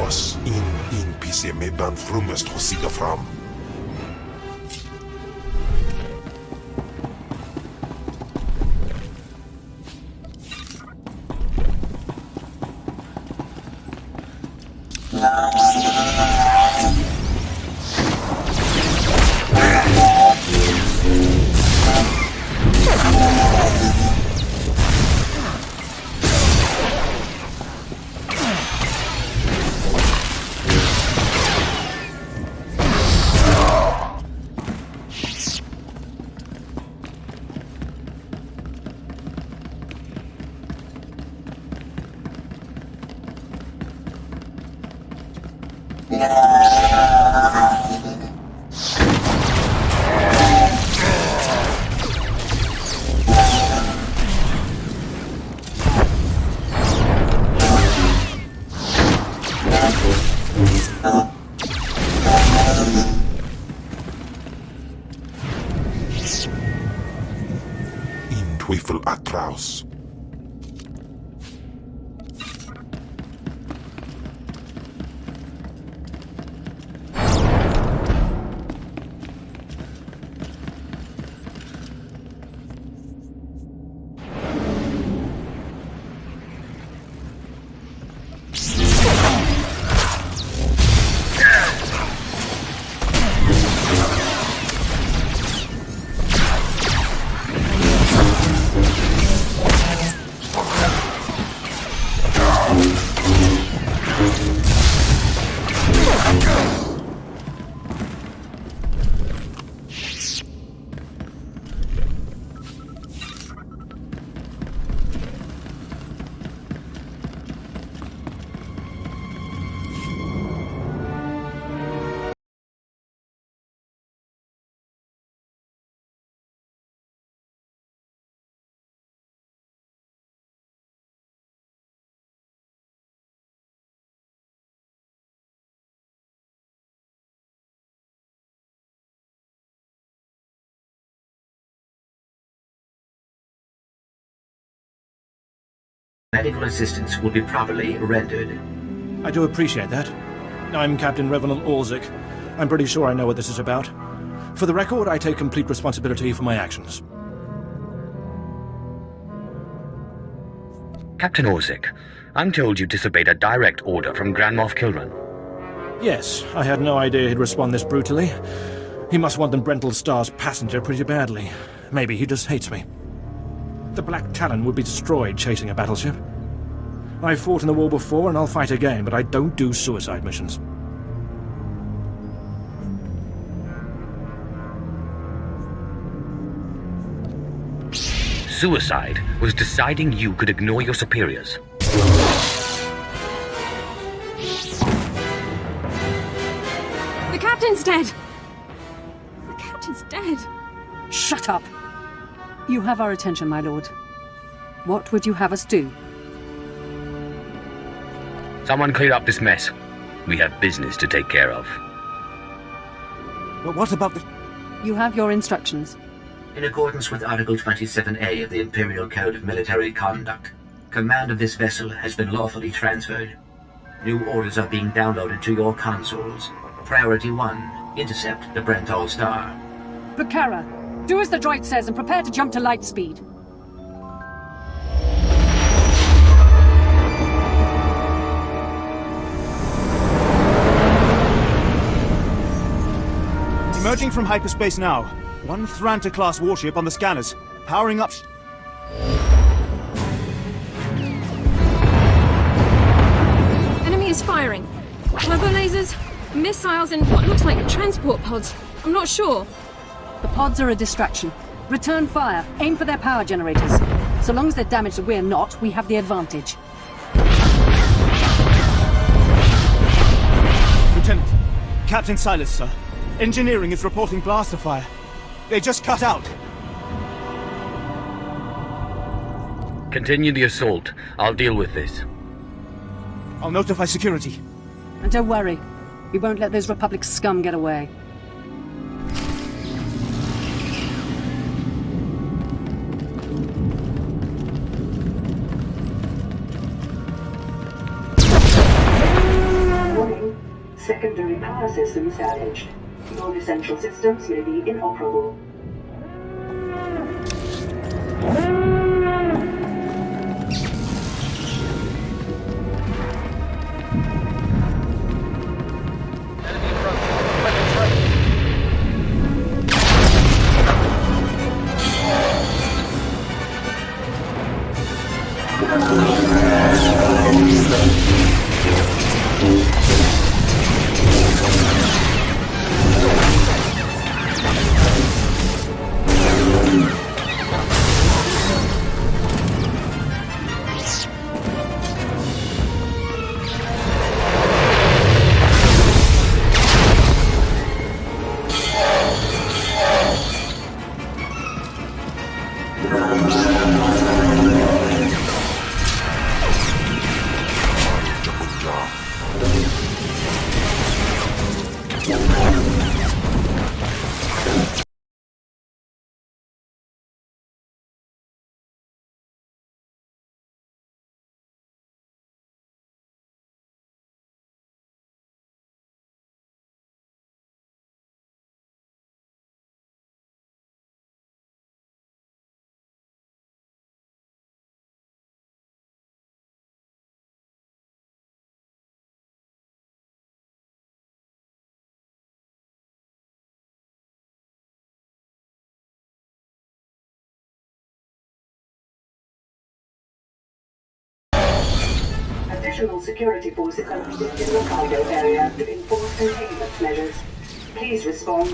Atraus in pise med band frumest hos sida fram. In Teufel Atraus. Medical assistance will be properly rendered. I do appreciate that. I'm Captain Revenant Orzik. I'm pretty sure I know what this is about. For the record, I take complete responsibility for my actions. Captain Orzik, I'm told you disobeyed a direct order from Grand-Moffa Kilrana. Yes, I had no idea he'd respond this brutally. He must want the Brental Star's passenger pretty badly. Maybe he just hates me. The Black Talon would be destroyed chasing a battleship. I've fought in the war before and I'll fight again, but I don't do suicide missions. Suicide was deciding you could ignore your superiors. The captain's dead! The captain's dead! Shut up! You have our attention, my lord. What would you have us do? Someone clear up this mess. We have business to take care of. But what about the... You have your instructions. In accordance with Article 27A of the Imperial Code of Military Conduct, command of this vessel has been lawfully transferred. New orders are being downloaded to your consoles. Priority 1, intercept the Brental Star. Bukara, do as the droid says and prepare to jump to light speed. Emerging from hyperspace now. One Thranta-class warship on the scanners. Powering up... Enemy is firing. Turbo lasers, missiles, and what looks like transport pods. I'm not sure. The pods are a distraction. Return fire. Aim for their power generators. So long as they're damaged and we're not, we have the advantage. Lieutenant, Captain Silas, sir. Engineering is reporting blaster fire. They just cut out. Continue the assault. I'll deal with this. I'll notify security. And don't worry. We won't let those Republic scum get away. Secondary power systems damaged. All essential systems may be inoperable. Additional security forces are needed in the cargo area to enforce containment measures. Please respond.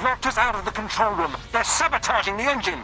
Locked us out of the control room. They're sabotaging the engine.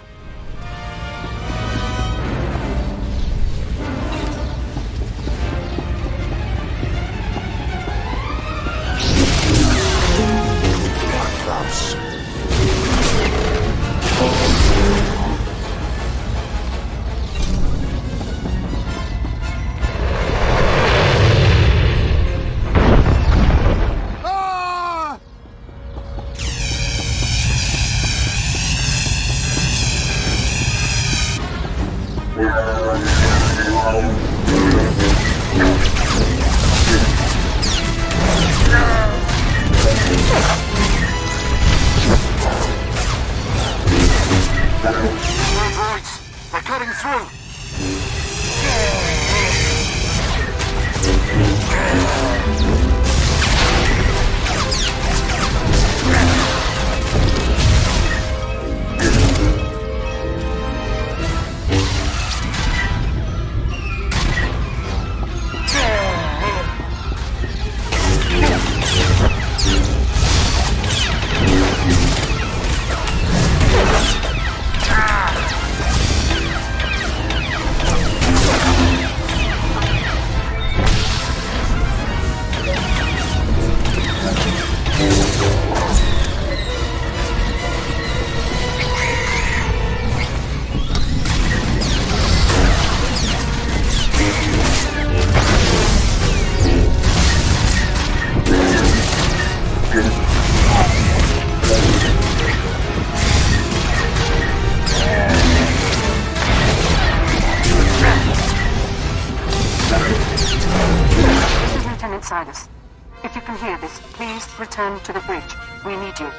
If you can hear this, please return to the bridge. We need you.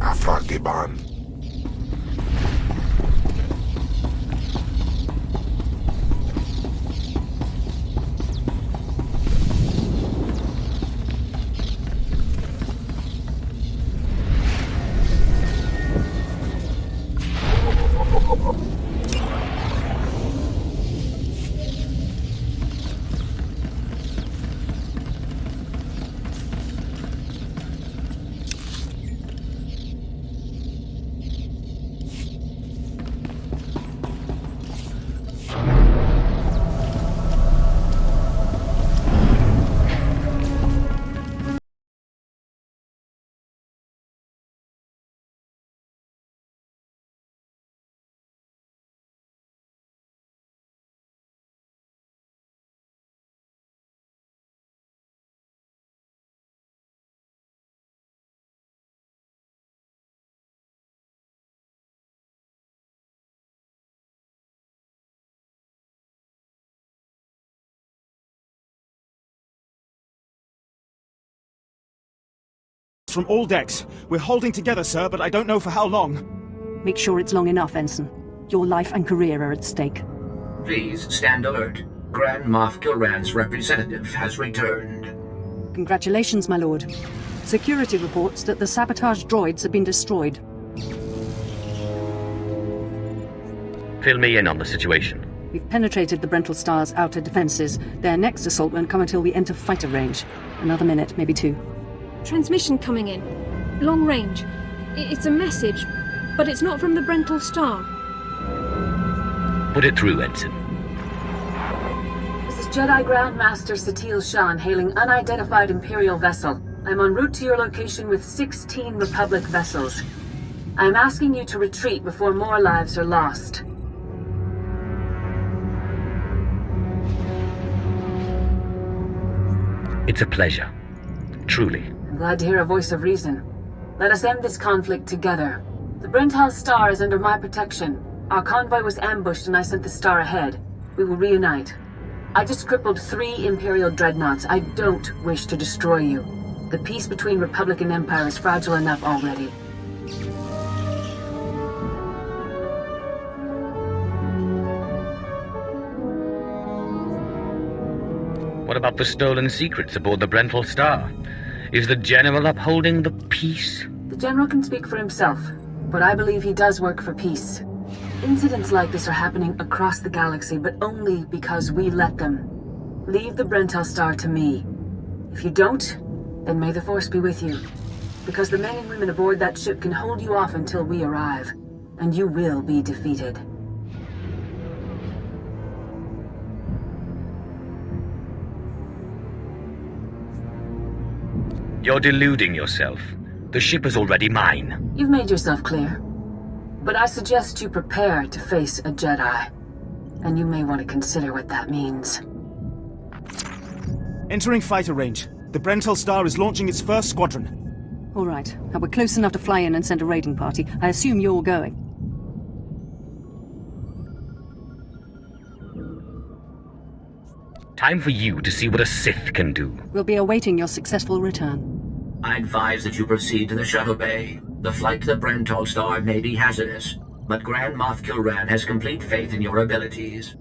After the Esteban. From all decks. We're holding together, sir, but I don't know for how long. Make sure it's long enough, Ensign. Your life and career are at stake. Please stand alert. Grand-Moffa Kilran's representative has returned. Congratulations, my lord. Security reports that the sabotage droids have been destroyed. Fill me in on the situation. We've penetrated the Brental Star's outer defenses. Their next assault won't come until we enter fighter range. Another minute, maybe two. Transmission coming in. Long range. It's a message, but it's not from the Brental Star. Put it through, Ensign. This is Jedi Grandmaster Satil Shan hailing unidentified Imperial vessel. I'm en route to your location with 16 Republic vessels. I'm asking you to retreat before more lives are lost. It's a pleasure. Truly. I'm glad to hear a voice of reason. Let us end this conflict together. The Brental Star is under my protection. Our convoy was ambushed and I sent the star ahead. We will reunite. I just crippled 3 Imperial dreadnoughts. I don't wish to destroy you. The peace between Republic and Empire is fragile enough already. What about the stolen secrets aboard the Brental Star? Is the General upholding the peace? The General can speak for himself, but I believe he does work for peace. Incidents like this are happening across the galaxy, but only because we let them. Leave the Brental Star to me. If you don't, then may the Force be with you. Because the men and women aboard that ship can hold you off until we arrive, and you will be defeated. You're deluding yourself. The ship is already mine. You've made yourself clear. But I suggest you prepare to face a Jedi. And you may want to consider what that means. Entering fighter range. The Brental Star is launching its first squadron. All right. Now we're close enough to fly in and send a raiding party. I assume you're going. Time for you to see what a Sith can do. We'll be awaiting your successful return. I advise that you proceed to the shuttle bay. The flight to the Brental Star may be hazardous, but Grand-Moffa Kilrana has complete faith in your abilities.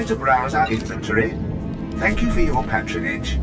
here to browse our inventory. Thank you for your patronage.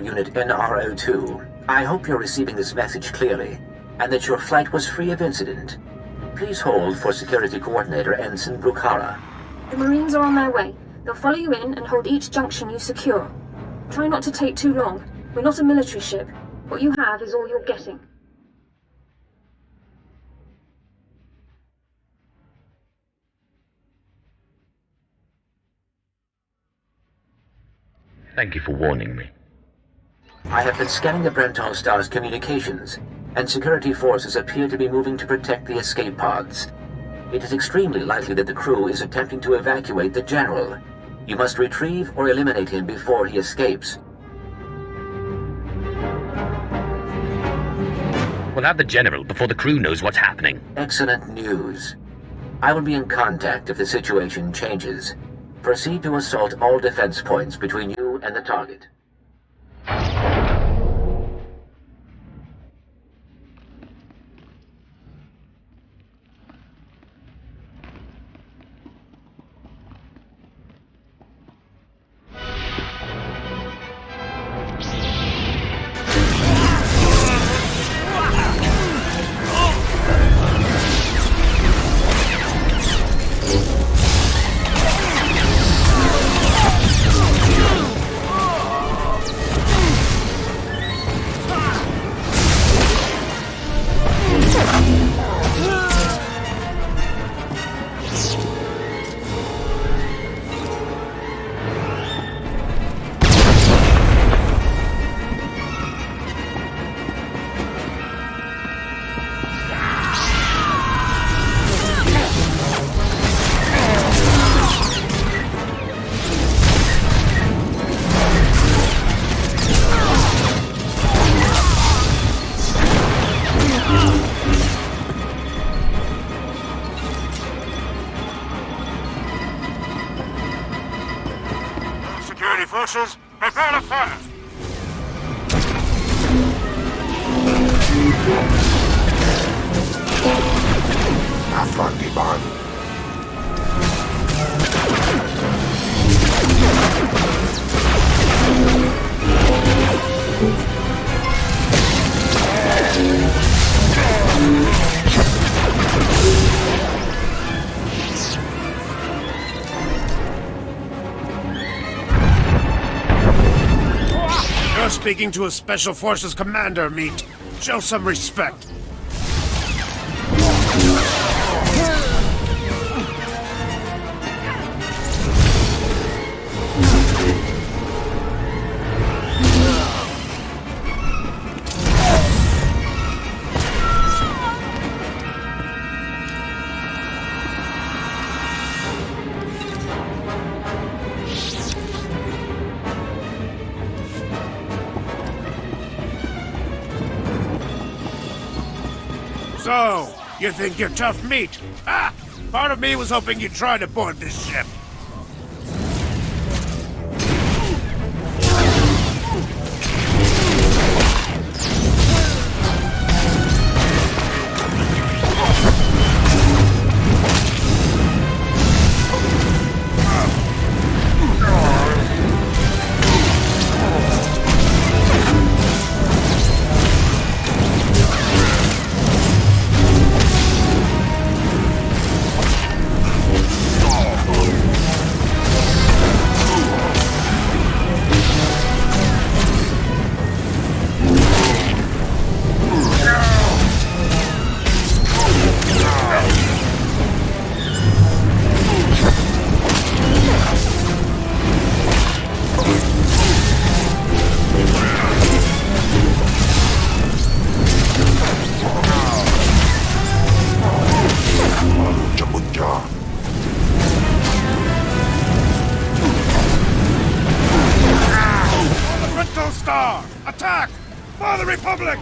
Unit NRO2. I hope you're receiving this message clearly, and that your flight was free of incident. Please hold for Security Coordinator Ensign Brukhara. The Marines are on their way. They'll follow you in and hold each junction you secure. Try not to take too long. We're not a military ship. What you have is all you're getting. Thank you for warning me. I have been scanning the Brental Star's communications, and security forces appear to be moving to protect the escape pods. It is extremely likely that the crew is attempting to evacuate the General. You must retrieve or eliminate him before he escapes. We'll have the General before the crew knows what's happening. Excellent news. I will be in contact if the situation changes. Proceed to assault all defense points between you and the target. Forces, prepare to fire! Aflandiban. You're speaking to a Special Forces commander, Meat. Show some respect. So, you think you're tough meat? Ah! Part of me was hoping you'd try to board this ship. Attack! For the Republic!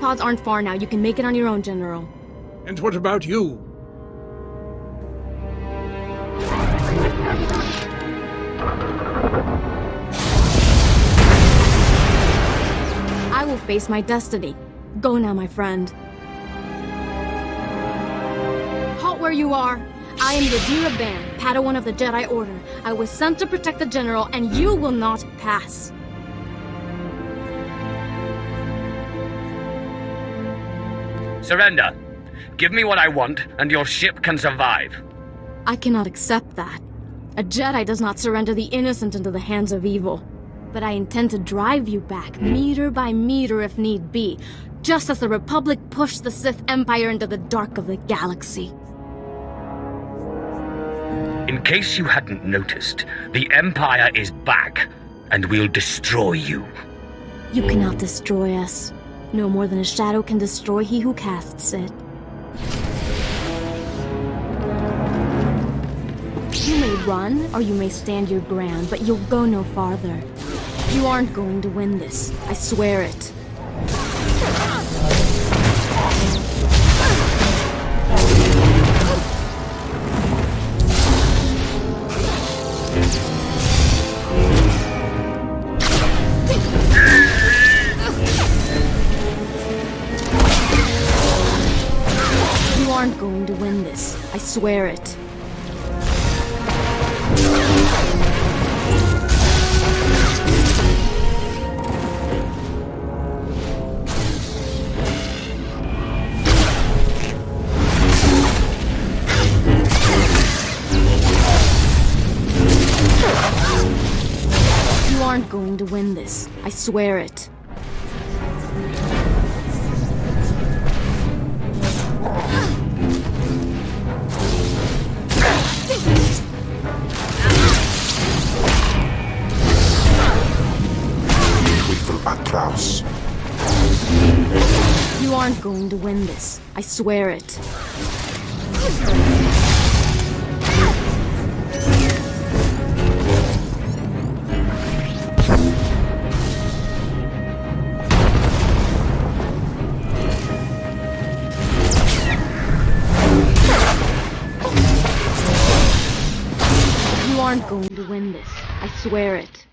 pods aren't far now. You can make it on your own, General. And what about you? I will face my destiny. Go now, my friend. Halt where you are. I am Yadira Ban, Padawan of the Jedi Order. I was sent to protect the General, and you will not pass. Surrender. Give me what I want, and your ship can survive. I cannot accept that. A Jedi does not surrender the innocent into the hands of evil. But I intend to drive you back, meter by meter if need be, just as the Republic pushed the Sith Empire into the dark of the galaxy. In case you hadn't noticed, the Empire is back, and we'll destroy you. You cannot destroy us. No more than a shadow can destroy he who casts it. You may run, or you may stand your ground, but you'll go no farther. You aren't going to win this. I swear it. You aren't going to win this. I swear it. You aren't going to win this. I swear it. You aren't going to win this. I swear it. You aren't going to win this. I swear it.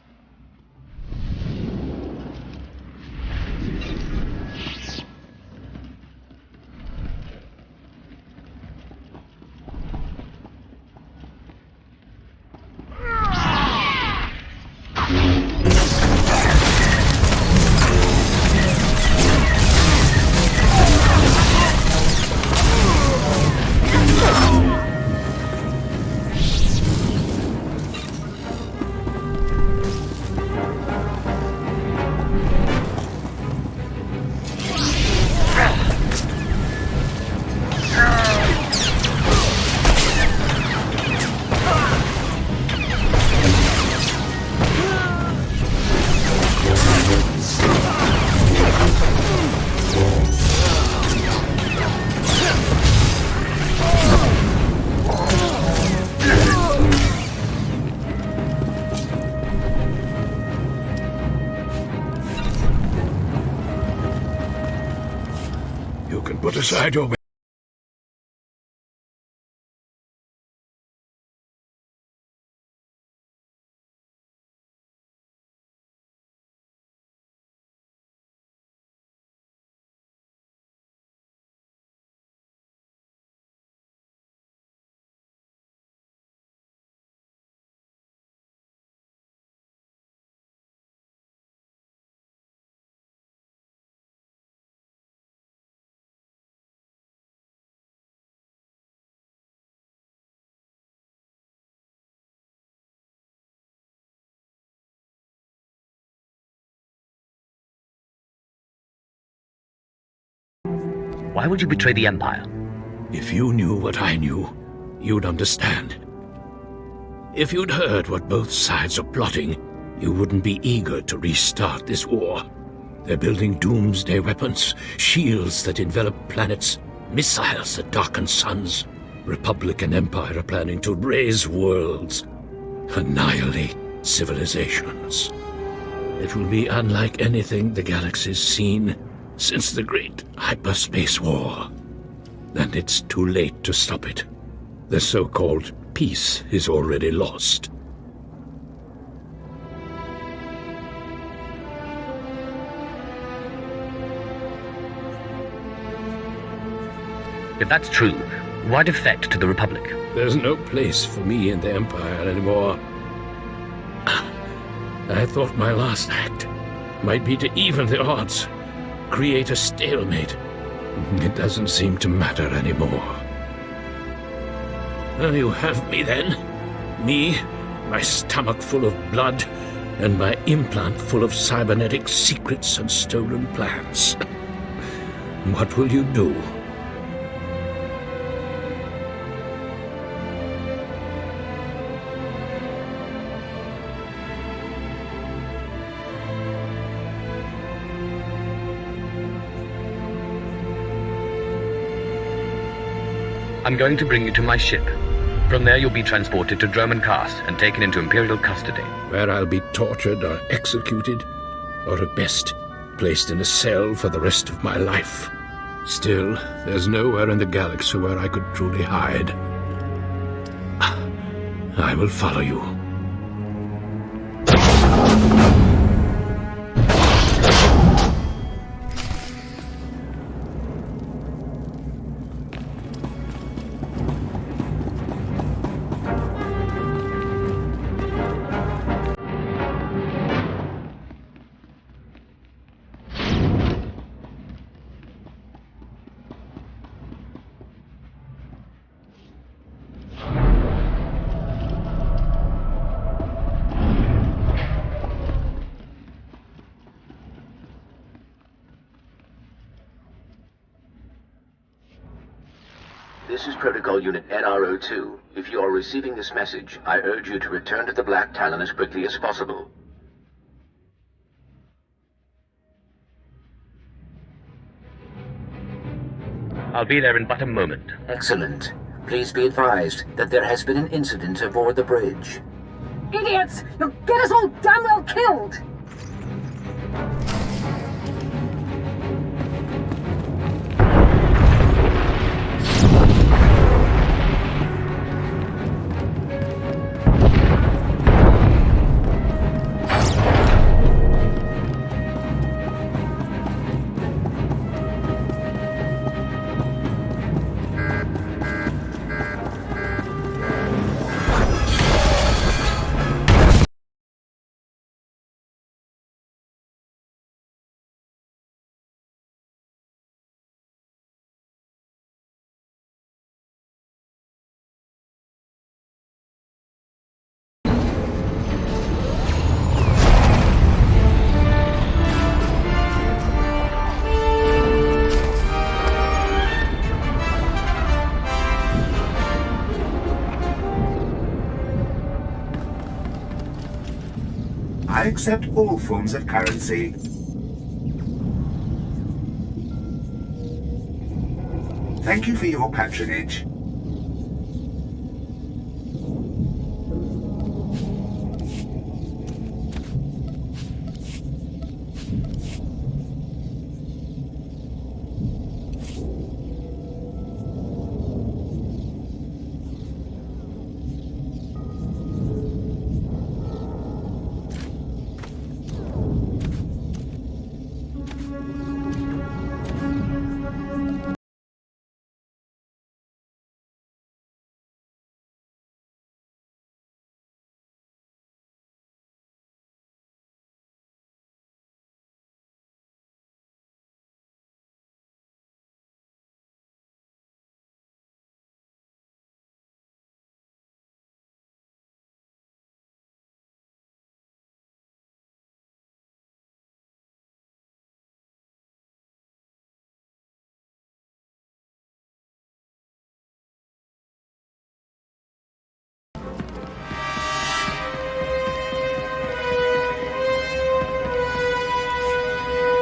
Put aside your weapon. Why would you betray the Empire? If you knew what I knew, you'd understand. If you'd heard what both sides are plotting, you wouldn't be eager to restart this war. They're building doomsday weapons, shields that envelop planets, missiles that darken suns. Republic and Empire are planning to raise worlds, annihilate civilizations. It will be unlike anything the galaxy's seen, since the Great Hyperspace War. And it's too late to stop it. The so-called peace is already lost. If that's true, why defect to the Republic? There's no place for me in the Empire anymore. I thought my last act might be to even the odds, create a stalemate. It doesn't seem to matter anymore. You have me then. Me, my stomach full of blood, and my implant full of cybernetic secrets and stolen plans. What will you do? I'm going to bring you to my ship. From there you'll be transported to Dромund Kаас and taken into Imperial custody. Where I'll be tortured or executed, or at best, placed in a cell for the rest of my life. Still, there's nowhere in the galaxy where I could truly hide. I will follow you. This is Protocol Unit NRO2. If you are receiving this message, I urge you to return to the Black Talon as quickly as possible. I'll be there in but a moment. Excellent. Please be advised that there has been an incident aboard the bridge. Idiots! You'll get us all damn well killed! I accept all forms of currency. Thank you for your patronage.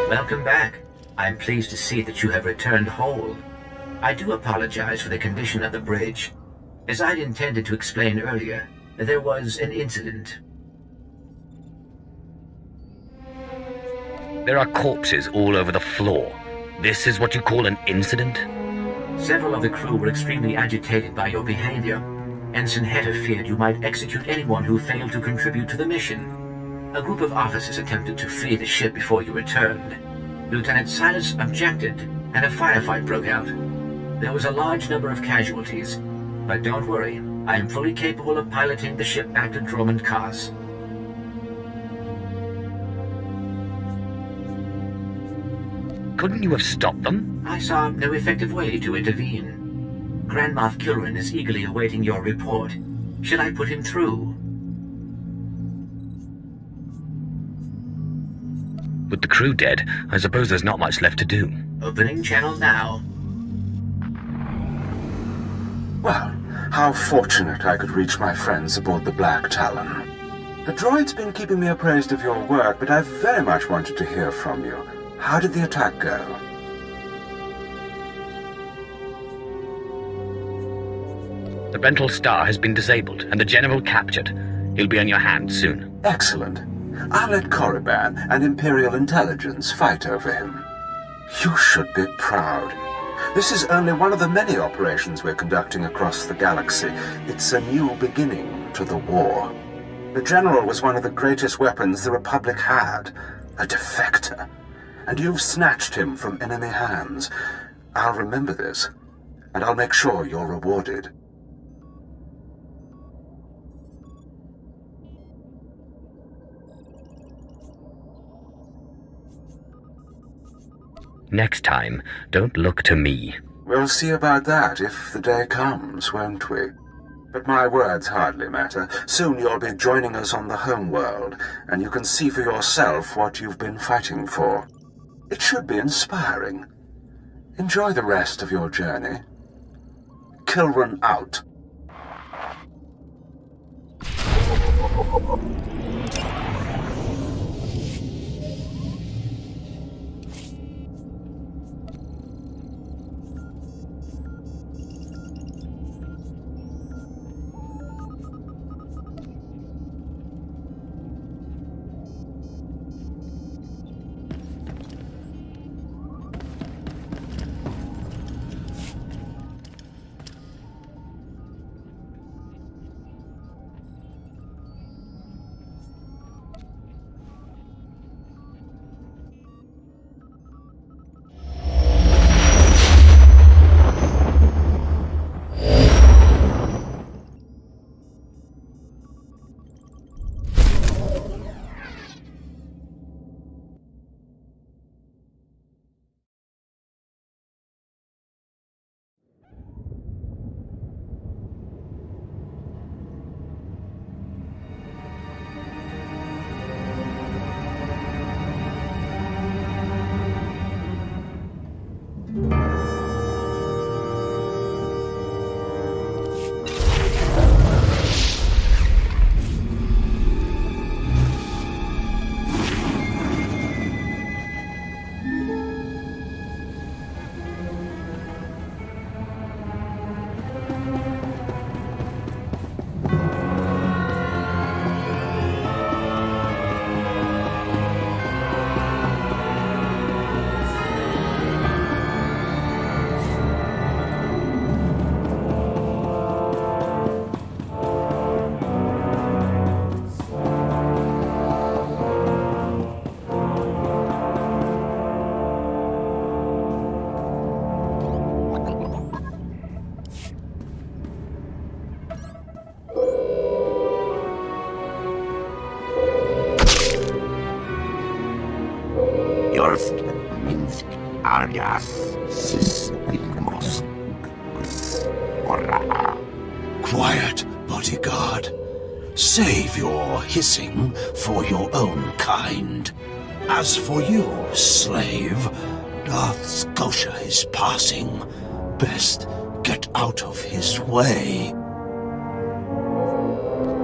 Welcome back. I'm pleased to see that you have returned whole. I do apologize for the condition of the bridge. As I'd intended to explain earlier, there was an incident. There are corpses all over the floor. This is what you call an incident? Several of the crew were extremely agitated by your behavior. Ensign Hedder feared you might execute anyone who failed to contribute to the mission. A group of officers attempted to flee the ship before you returned. Lieutenant Silas objected, and a firefight broke out. There was a large number of casualties, but don't worry, I am fully capable of piloting the ship back to Dромунд Каас. Couldn't you have stopped them? I saw no effective way to intervene. Grand-Moffa Kilrana is eagerly awaiting your report. Should I put him through? With the crew dead, I suppose there's not much left to do. Opening channel now. Well, how fortunate I could reach my friends aboard the Black Talon. The droid's been keeping me appraised of your work, but I've very much wanted to hear from you. How did the attack go? The Rental Star has been disabled, and the General captured. He'll be on your hands soon. Excellent. I'll let Korriban and Imperial Intelligence fight over him. You should be proud. This is only one of the many operations we're conducting across the galaxy. It's a new beginning to the war. The General was one of the greatest weapons the Republic had, a defector. And you've snatched him from enemy hands. I'll remember this, and I'll make sure you're rewarded. Next time, don't look to me. We'll see about that if the day comes, won't we? But my words hardly matter. Soon you'll be joining us on the homeworld, and you can see for yourself what you've been fighting for. It should be inspiring. Enjoy the rest of your journey. Killrun out. Quiet, bodyguard. Save your hissing for your own kind. As for you, slave, Darth Scotia is passing. Best get out of his way.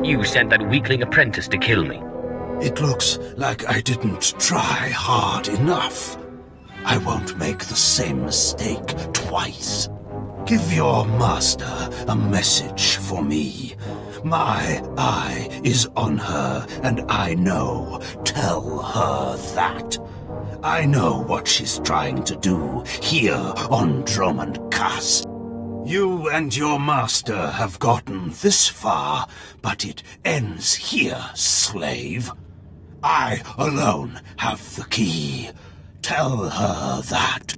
You sent that weakling apprentice to kill me. It looks like I didn't try hard enough. I won't make the same mistake twice. Give your master a message for me. My eye is on her, and I know. Tell her that. I know what she's trying to do here on Dромund Kаас. You and your master have gotten this far, but it ends here, slave. I alone have the key. Tell her that.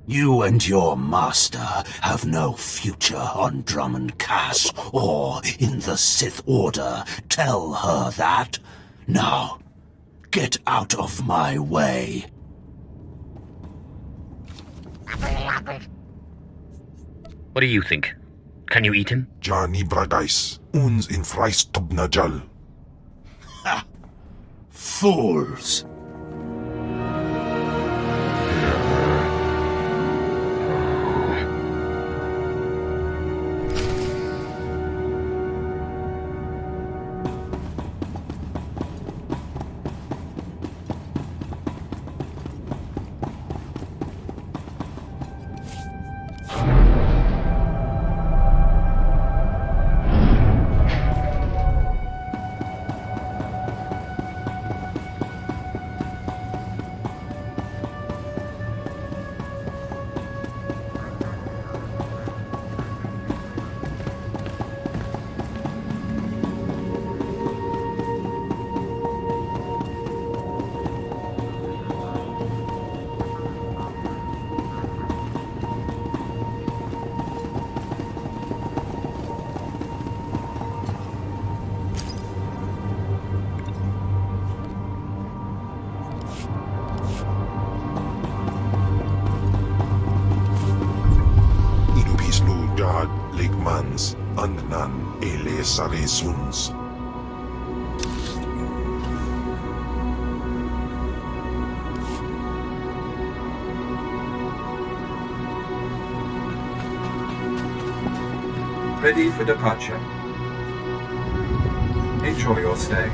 You and your master have no future on Dромунд Kаас or in the Sith Order. Tell her that. Now, get out of my way. What do you think? Can you eat him? Johnny Bragais, uns in Freistobnajal. Ha! Fools! Ligmans, Andnan, Elesaresuns. Ready for departure. Enjoy your stay.